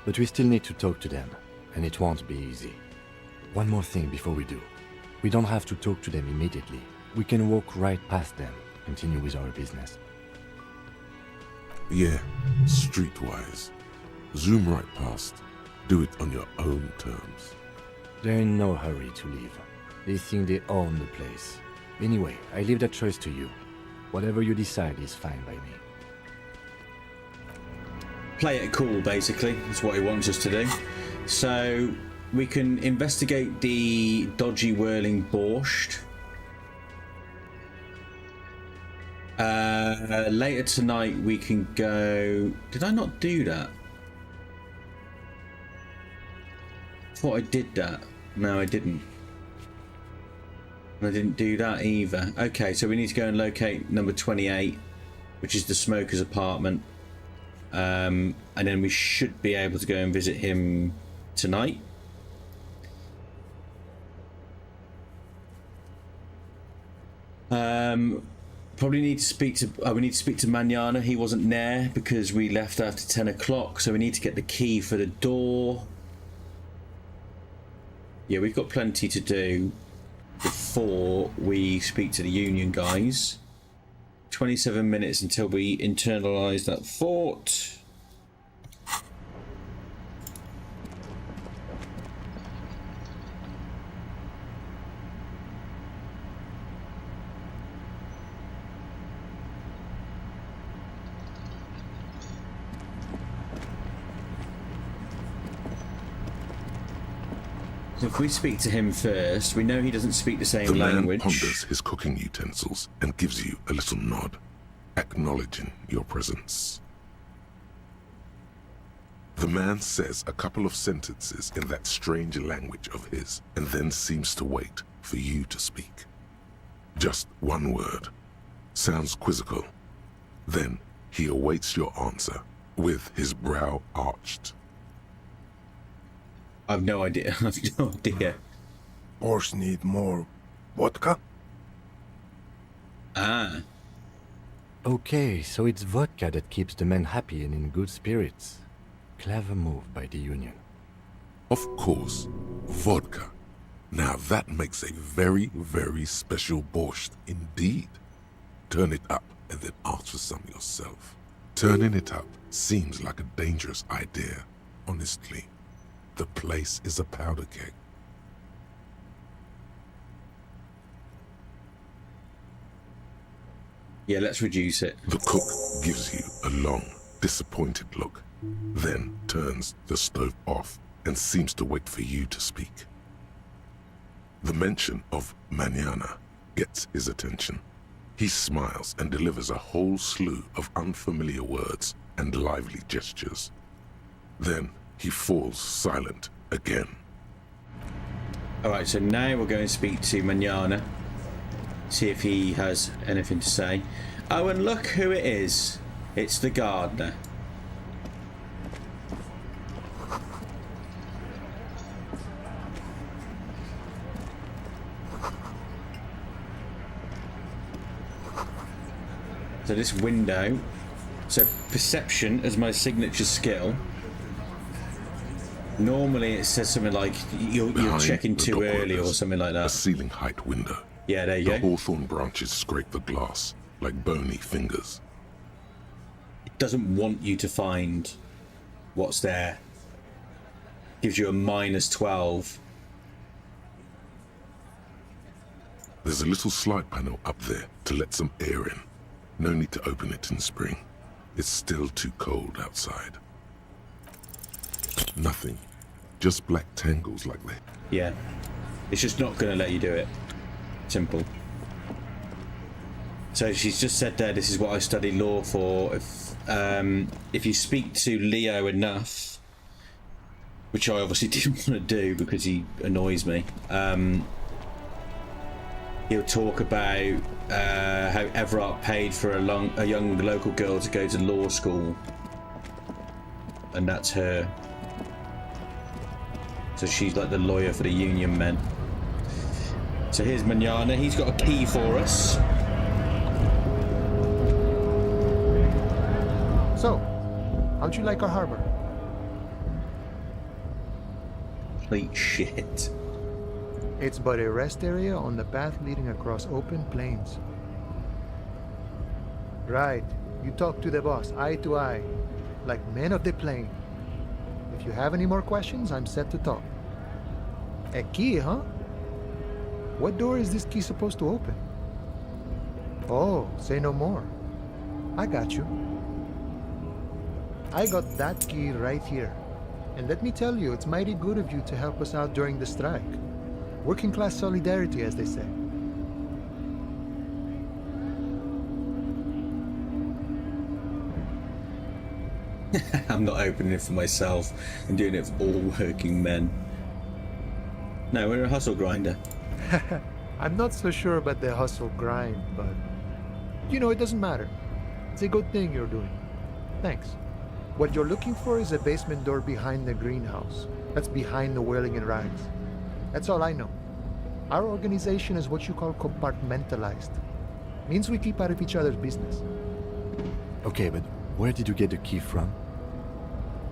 But we still need to talk to them, and it won't be easy. One more thing before we do. We don't have to talk to them immediately. We can walk right past them, continue with our business. Yeah, streetwise. Zoom right past. Do it on your own terms. They're in no hurry to leave. They think they own the place. Anyway, I leave that choice to you. Whatever you decide is fine by me. Play it cool, basically. That's what he wants us to do. So we can investigate the dodgy whirling borscht. Later tonight we can go... Did I not do that? I thought I did that. No, I didn't. I didn't do that either. Okay, so we need to go and locate number 28, which is the smoker's apartment. And then we should be able to go and visit him tonight. Probably need to speak to... we need to speak to Manana. He wasn't there because we left after 10 o'clock, so we need to get the key for the door. Yeah, we've got plenty to do before we speak to the Union guys. 27 minutes until we internalize that thought. So if we speak to him first, we know he doesn't speak the same language. The man ponders his cooking utensils and gives you a little nod, acknowledging your presence. The man says a couple of sentences in that strange language of his and then seems to wait for you to speak. Just one word. Sounds quizzical. Then he awaits your answer with his brow arched. I've no idea. I've no idea. Borscht need more vodka? Ah. Okay, so it's vodka that keeps the men happy and in good spirits. Clever move by the Union. Of course, vodka. Now that makes a very, very special borscht indeed. Turn it up and then ask for some yourself. Turning it up seems like a dangerous idea, honestly. The place is a powder keg. Yeah, let's reduce it. The cook gives you a long, disappointed look, then turns the stove off and seems to wait for you to speak. The mention of mañana gets his attention. He smiles and delivers a whole slew of unfamiliar words and lively gestures. Then he falls silent again. Alright, so now we'll go and speak to Manana. See if he has anything to say. Oh, and look who it is. It's the gardener. So this window. So perception as my signature skill. Normally it says something like you're checking too early or something like that. A ceiling height window. Yeah, there you go. The hawthorn branches scrape the glass like bony fingers. It doesn't want you to find what's there. Gives you a -12. There's a little slide panel up there to let some air in. No need to open it in spring. It's still too cold outside. Nothing. Just black tangles like that. Yeah. It's just not going to let you do it. Simple. So she's just said there, this is what I study law for. If you speak to Leo enough, which I obviously didn't want to do because he annoys me, he'll talk about how Evrart paid for a young local girl to go to law school. And that's her. So she's like the lawyer for the Union men. So here's Manana. He's got a key for us. So, how'd you like our harbor? Complete shit. It's but a rest area on the path leading across open plains. Right. You talk to the boss, eye to eye, like men of the plain. If you have any more questions, I'm set to talk. A key, huh? What door is this key supposed to open? Oh, say no more. I got you. I got that key right here. And let me tell you, it's mighty good of you to help us out during the strike. Working class solidarity, as they say. I'm not opening it for myself. I'm doing it for all working men. No, we're a hustle grinder. I'm not so sure about the hustle grind, but... You know, it doesn't matter. It's a good thing you're doing. Thanks. What you're looking for is a basement door behind the greenhouse. That's behind the whirling and rags. That's all I know. Our organization is what you call compartmentalized. Means we keep out of each other's business. Okay, but where did you get the key from?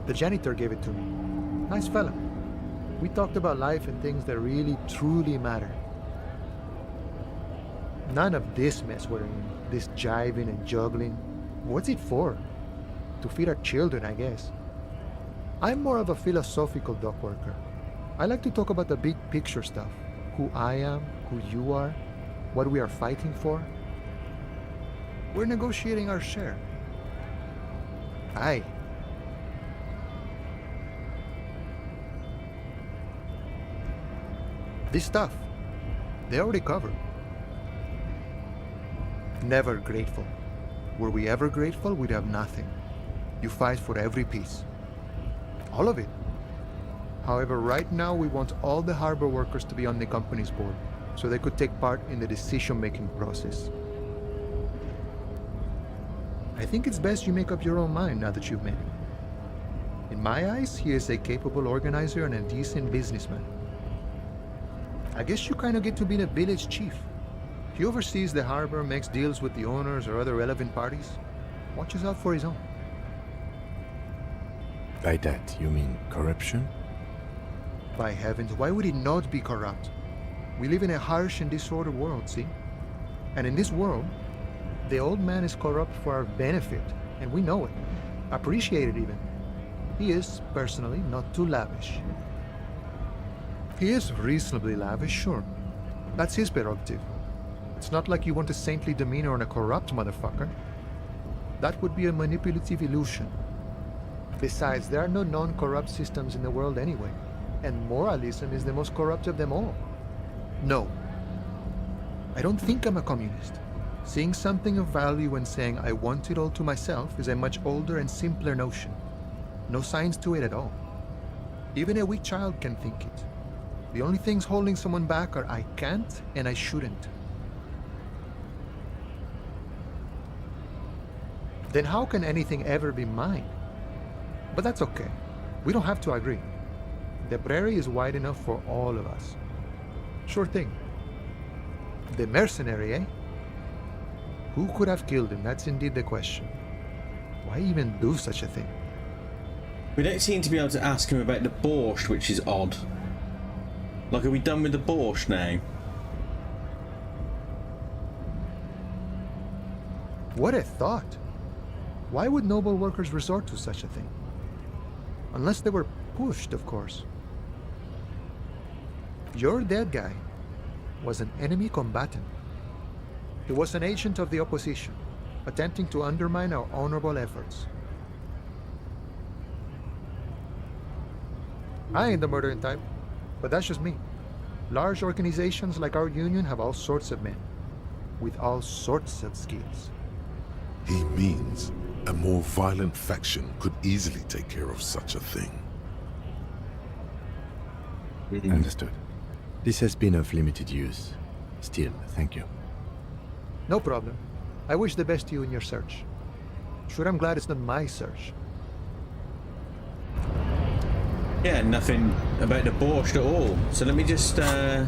The janitor gave it to me. Nice fella. We talked about life and things that really, truly matter. None of this mess we're in, this jiving and juggling. What's it for? To feed our children, I guess. I'm more of a philosophical dock worker. I like to talk about the big picture stuff. Who I am, who you are, what we are fighting for. We're negotiating our share. Aye. This stuff, they already covered. Never grateful. Were we ever grateful, we'd have nothing. You fight for every piece. All of it. However, right now we want all the harbor workers to be on the company's board, so they could take part in the decision-making process. I think it's best you make up your own mind now that you've met him. In my eyes, he is a capable organizer and a decent businessman. I guess you kind of get to be the village chief. He oversees the harbor, makes deals with the owners or other relevant parties, watches out for his own. By that, you mean corruption? By heavens, why would he not be corrupt? We live in a harsh and disordered world, see? And in this world, the old man is corrupt for our benefit, and we know it. Appreciate it even. He is, personally, not too lavish. He is reasonably lavish, sure. That's his prerogative. It's not like you want a saintly demeanor on a corrupt motherfucker. That would be a manipulative illusion. Besides, there are no non-corrupt systems in the world anyway, and moralism is the most corrupt of them all. No. I don't think I'm a communist. Seeing something of value and saying I want it all to myself is a much older and simpler notion. No science to it at all. Even a weak child can think it. The only things holding someone back are I can't and I shouldn't. Then how can anything ever be mine? But that's okay. We don't have to agree. The prairie is wide enough for all of us. Sure thing. The mercenary, eh? Who could have killed him? That's indeed the question. Why even do such a thing? We don't seem to be able to ask him about the borscht, which is odd. Like, are we done with the borscht now? What a thought. Why would noble workers resort to such a thing? Unless they were pushed, of course. Your dead guy was an enemy combatant. He was an agent of the opposition, attempting to undermine our honorable efforts. I ain't the murdering type, but that's just me. Large organizations like our union have all sorts of men, with all sorts of skills. He means a more violent faction could easily take care of such a thing. Understood. This has been of limited use. Still, thank you. No problem. I wish the best to you in your search. Sure, I'm glad it's not my search. Yeah, nothing about the borscht at all. So let me just Is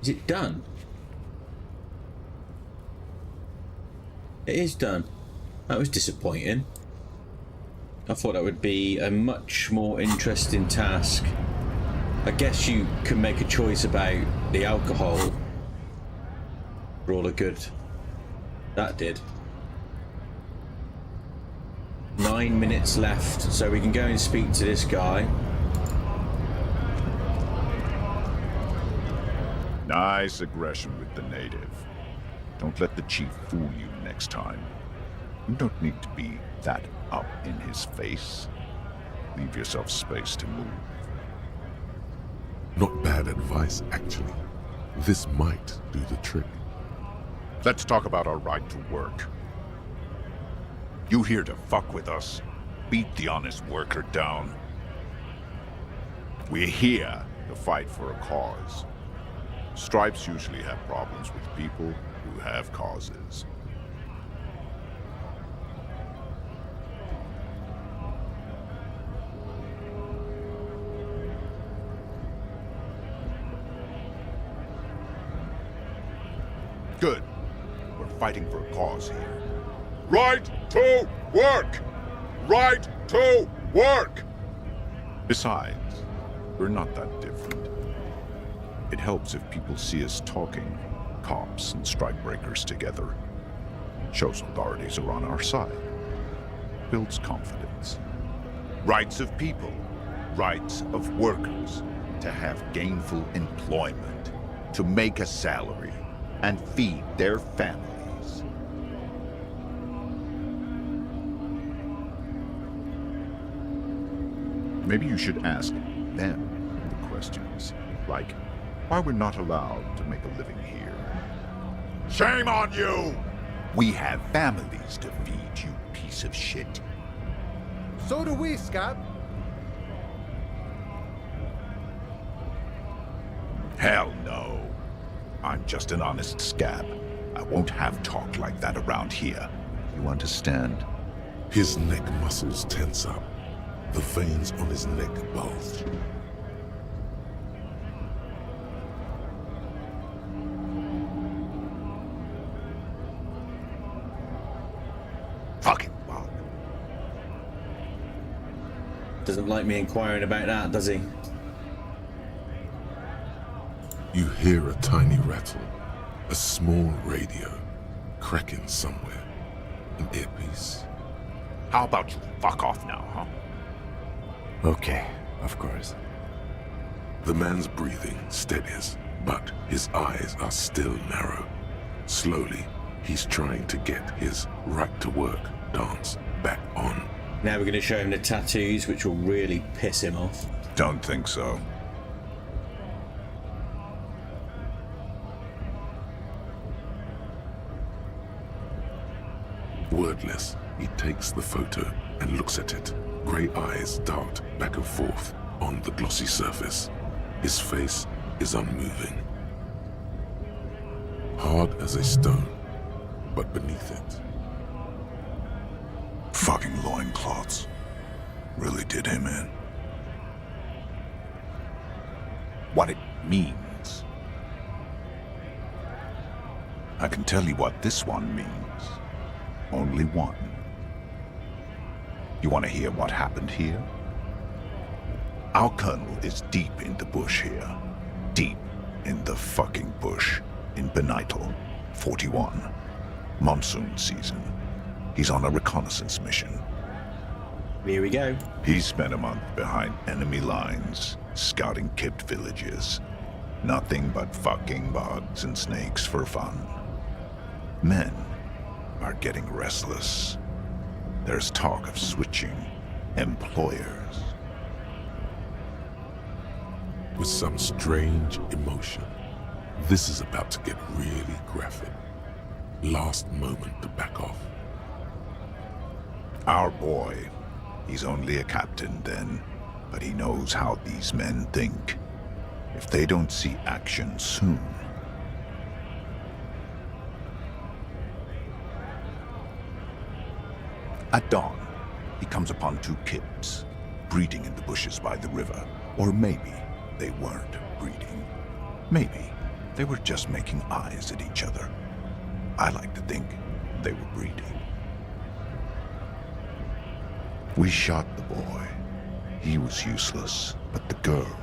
it done? It is done. That was disappointing. I thought that would be a much more interesting task. I guess you can make a choice about the alcohol for all the good that did. 9 minutes left, so we can go and speak to this guy. Nice aggression with the native. Don't let the chief fool you next time. You don't need to be that up in his face. Leave yourself space to move. Not bad advice, actually. This might do the trick. Let's talk about our right to work. You here to fuck with us? Beat the honest worker down? We're here to fight for a cause. Stripes usually have problems with people who have causes. Good. We're fighting for a cause here. Right to work! Right to work! Besides, we're not that different. It helps if people see us talking, cops and strikebreakers together. Shows authorities are on our side. Builds confidence. Rights of people, rights of workers, to have gainful employment, to make a salary, and feed their families. Maybe you should ask them the questions, like why we're not allowed to make a living here. Shame on you! We have families to feed, you piece of shit. So do we, Scott. Hell no. I'm just an honest scab. I won't have talk like that around here. You understand? His neck muscles tense up. The veins on his neck bulge. Fucking bug. Doesn't like me inquiring about that, does he? You hear a tiny rattle, a small radio, cracking somewhere. An earpiece. How about you fuck off now, huh? Okay, of course. The man's breathing steadies, but his eyes are still narrow. Slowly, he's trying to get his right to work dance back on. Now we're going to show him the tattoos, which will really piss him off. Don't think so. Wordless, he takes the photo and looks at it. Grey eyes dart back and forth on the glossy surface. His face is unmoving. Hard as a stone, but beneath it. Fucking loincloths. Really did him in. What it means. I can tell you what this one means. Only one. You want to hear what happened here? Our colonel is deep in the bush here. Deep in the fucking bush. In Benital, 41. Monsoon season. He's on a reconnaissance mission. Here we go. He spent a month behind enemy lines, scouting kipped villages. Nothing but fucking bugs and snakes for fun. Men are getting restless. There's talk of switching employers. With some strange emotion, this is about to get really graphic. Last moment to back off. Our boy, he's only a captain then, but he knows how these men think. If they don't see action soon. At dawn, he comes upon two kips, breeding in the bushes by the river. Or maybe they weren't breeding. Maybe they were just making eyes at each other. I like to think they were breeding. We shot the boy. He was useless, but the girl,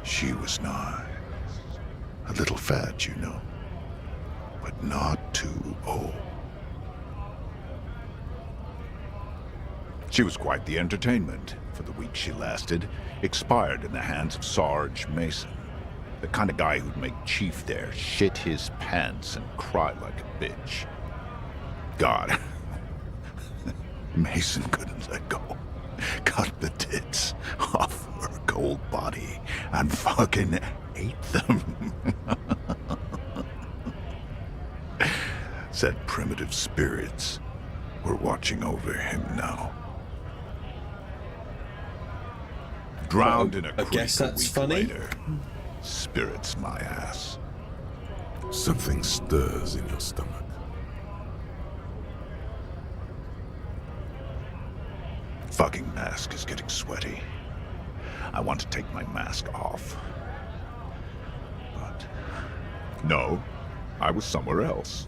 she was nice. A little fat, you know, but not too old. She was quite the entertainment. For the week she lasted, expired in the hands of Sarge Mason. The kind of guy who'd make Chief there shit his pants and cry like a bitch. God. Mason couldn't let go. Cut the tits off her cold body and fucking ate them. Said primitive spirits were watching over him now. Drowned in a creek I guess that's a week funny. later. Spirits my ass. Something stirs in your stomach. Fucking mask is getting sweaty. I want to take my mask off. But no, I was somewhere else.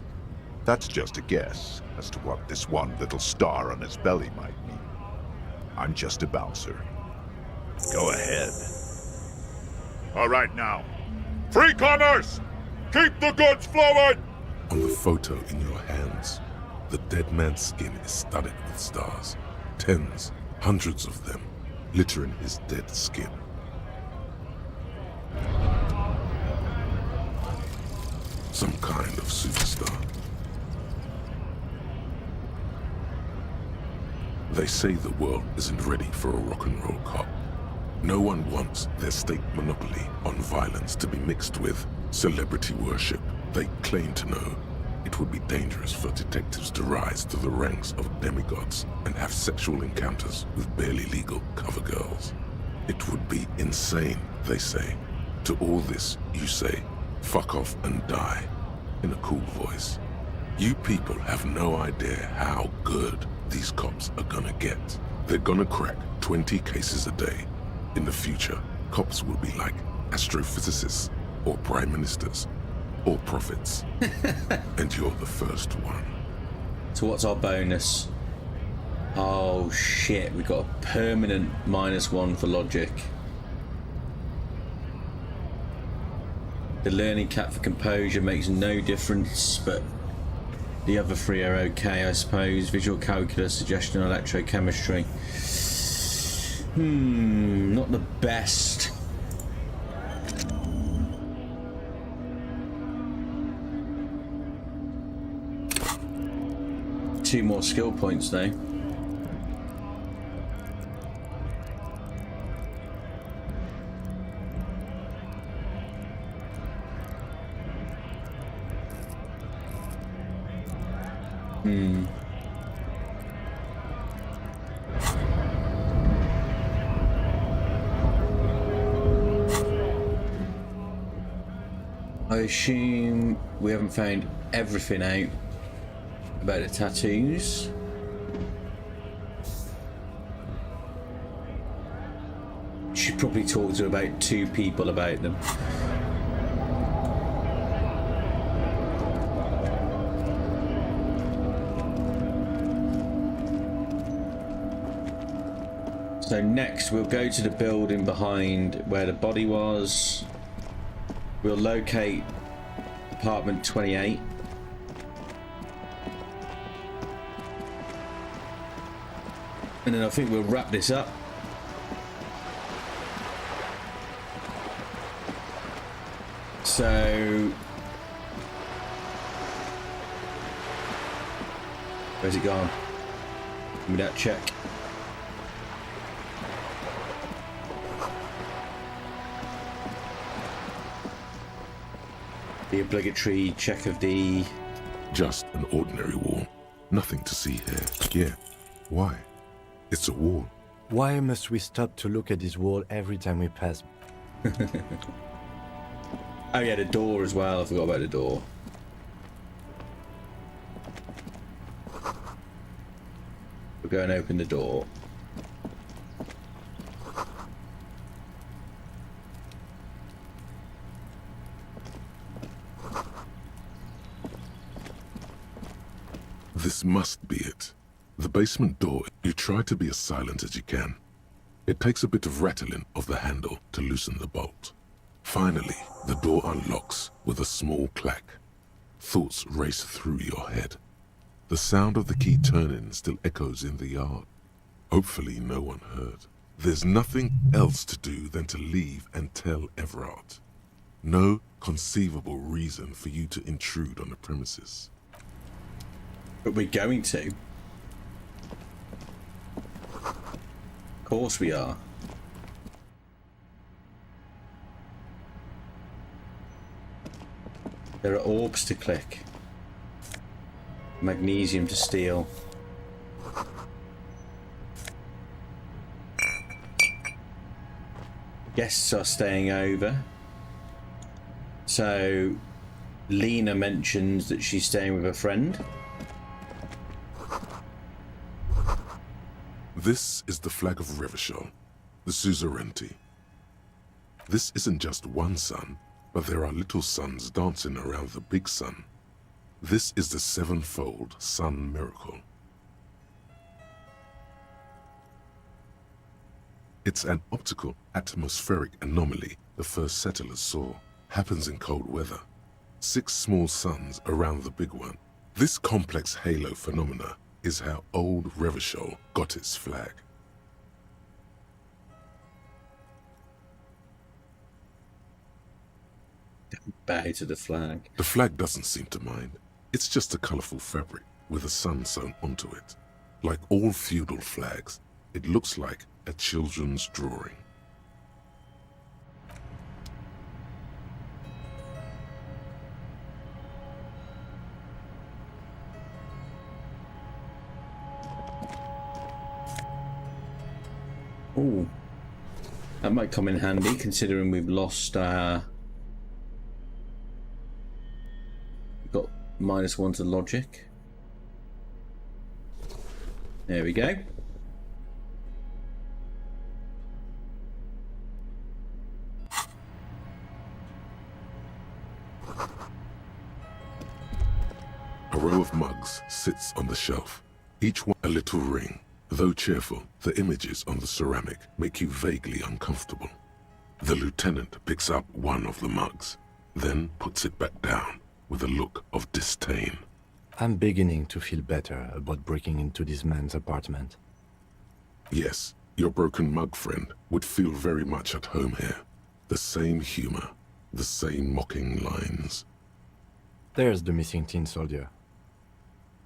That's just a guess as to what this one little star on his belly might mean. I'm just a bouncer. Go ahead. All right now. Free commerce! Keep the goods flowing! On the photo in your hands, the dead man's skin is studded with stars. Tens, hundreds of them, littering his dead skin. Some kind of superstar. They say the world isn't ready for a rock and roll cop. No one wants their state monopoly on violence to be mixed with celebrity worship. They claim to know it would be dangerous for detectives to rise to the ranks of demigods and have sexual encounters with barely legal cover girls. It would be insane, they say. To all this, you say, fuck off and die, in a cool voice. You people have no idea how good these cops are gonna get. They're gonna crack 20 cases a day. In the future, cops will be like astrophysicists, or prime ministers, or prophets. And you're the first one. So what's our bonus? Oh shit, we got a permanent -1 for logic. The learning cap for composure makes no difference, but the other 3 are okay, I suppose. Visual calculus, suggestion, electrochemistry. Not the best. Two more skill points though. I assume we haven't found everything out about the tattoos. Should probably talk to about 2 people about them. So next we'll go to the building behind where the body was. We'll locate apartment 28. And then I think we'll wrap this up. So where's it gone? Give me that check. The obligatory check of the... Just an ordinary wall. Nothing to see here. Yeah. Why? It's a wall. Why must we stop to look at this wall every time we pass? Oh yeah, the door as well. I forgot about the door. We'll go and open the door. This must be it. The basement door, you try to be as silent as you can. It takes a bit of rattling of the handle to loosen the bolt. Finally, the door unlocks with a small clack. Thoughts race through your head. The sound of the key turning still echoes in the yard. Hopefully no one heard. There's nothing else to do than to leave and tell Evrart. No conceivable reason for you to intrude on the premises. But we're going to. Of course we are. There are orbs to click. Magnesium to steal. Guests are staying over. So Lena mentions that she's staying with a friend. This is the flag of Revachol, the suzerainty. This isn't just one sun, but there are little suns dancing around the big sun. This is the sevenfold sun miracle. It's an optical atmospheric anomaly the first settlers saw. Happens in cold weather. 6 small suns around the big one. This complex halo phenomena is how old Revachol got its flag. Bow to the flag. The flag doesn't seem to mind. It's just a colorful fabric with a sun sewn onto it. Like all feudal flags, it looks like a children's drawing. Ooh, that might come in handy considering we've lost our... got -1 to logic. There we go. A row of mugs sits on the shelf, each one a little ring. Though cheerful, the images on the ceramic make you vaguely uncomfortable. The lieutenant picks up one of the mugs, then puts it back down with a look of disdain. I'm beginning to feel better about breaking into this man's apartment. Yes, your broken mug friend would feel very much at home here. The same humor, the same mocking lines. There's the missing tin soldier.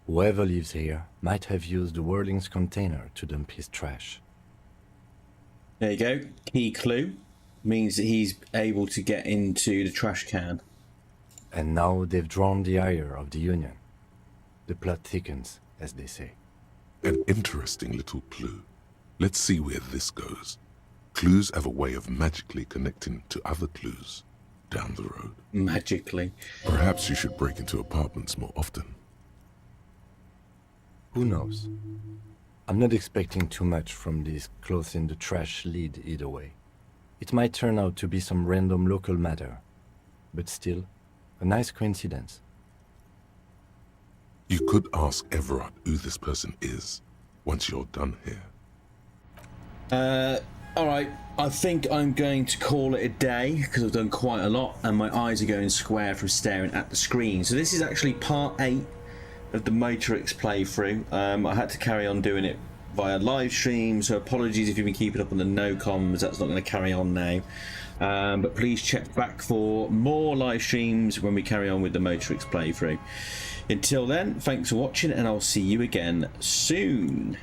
Whoever lives here might have used the Whirling's container to dump his trash. There you go. Key clue. Means that he's able to get into the trash can. And now they've drawn the ire of the Union. The plot thickens, as they say. An interesting little clue. Let's see where this goes. Clues have a way of magically connecting to other clues down the road. Magically. Perhaps you should break into apartments more often. Who knows? I'm not expecting too much from this clothes in the trash lead either way. It might turn out to be some random local matter, but still, a nice coincidence. You could ask Evrart who this person is once you're done here. Alright, I think I'm going to call it a day because I've done quite a lot and my eyes are going square from staring at the screen. So this is actually part 8 of the Motorics playthrough. I had to carry on doing it via live stream, so apologies if you've been keeping up on the no comms. That's not going to carry on now. But please check back for more live streams when we carry on with the Motorics playthrough. Until then, thanks for watching and I'll see you again soon.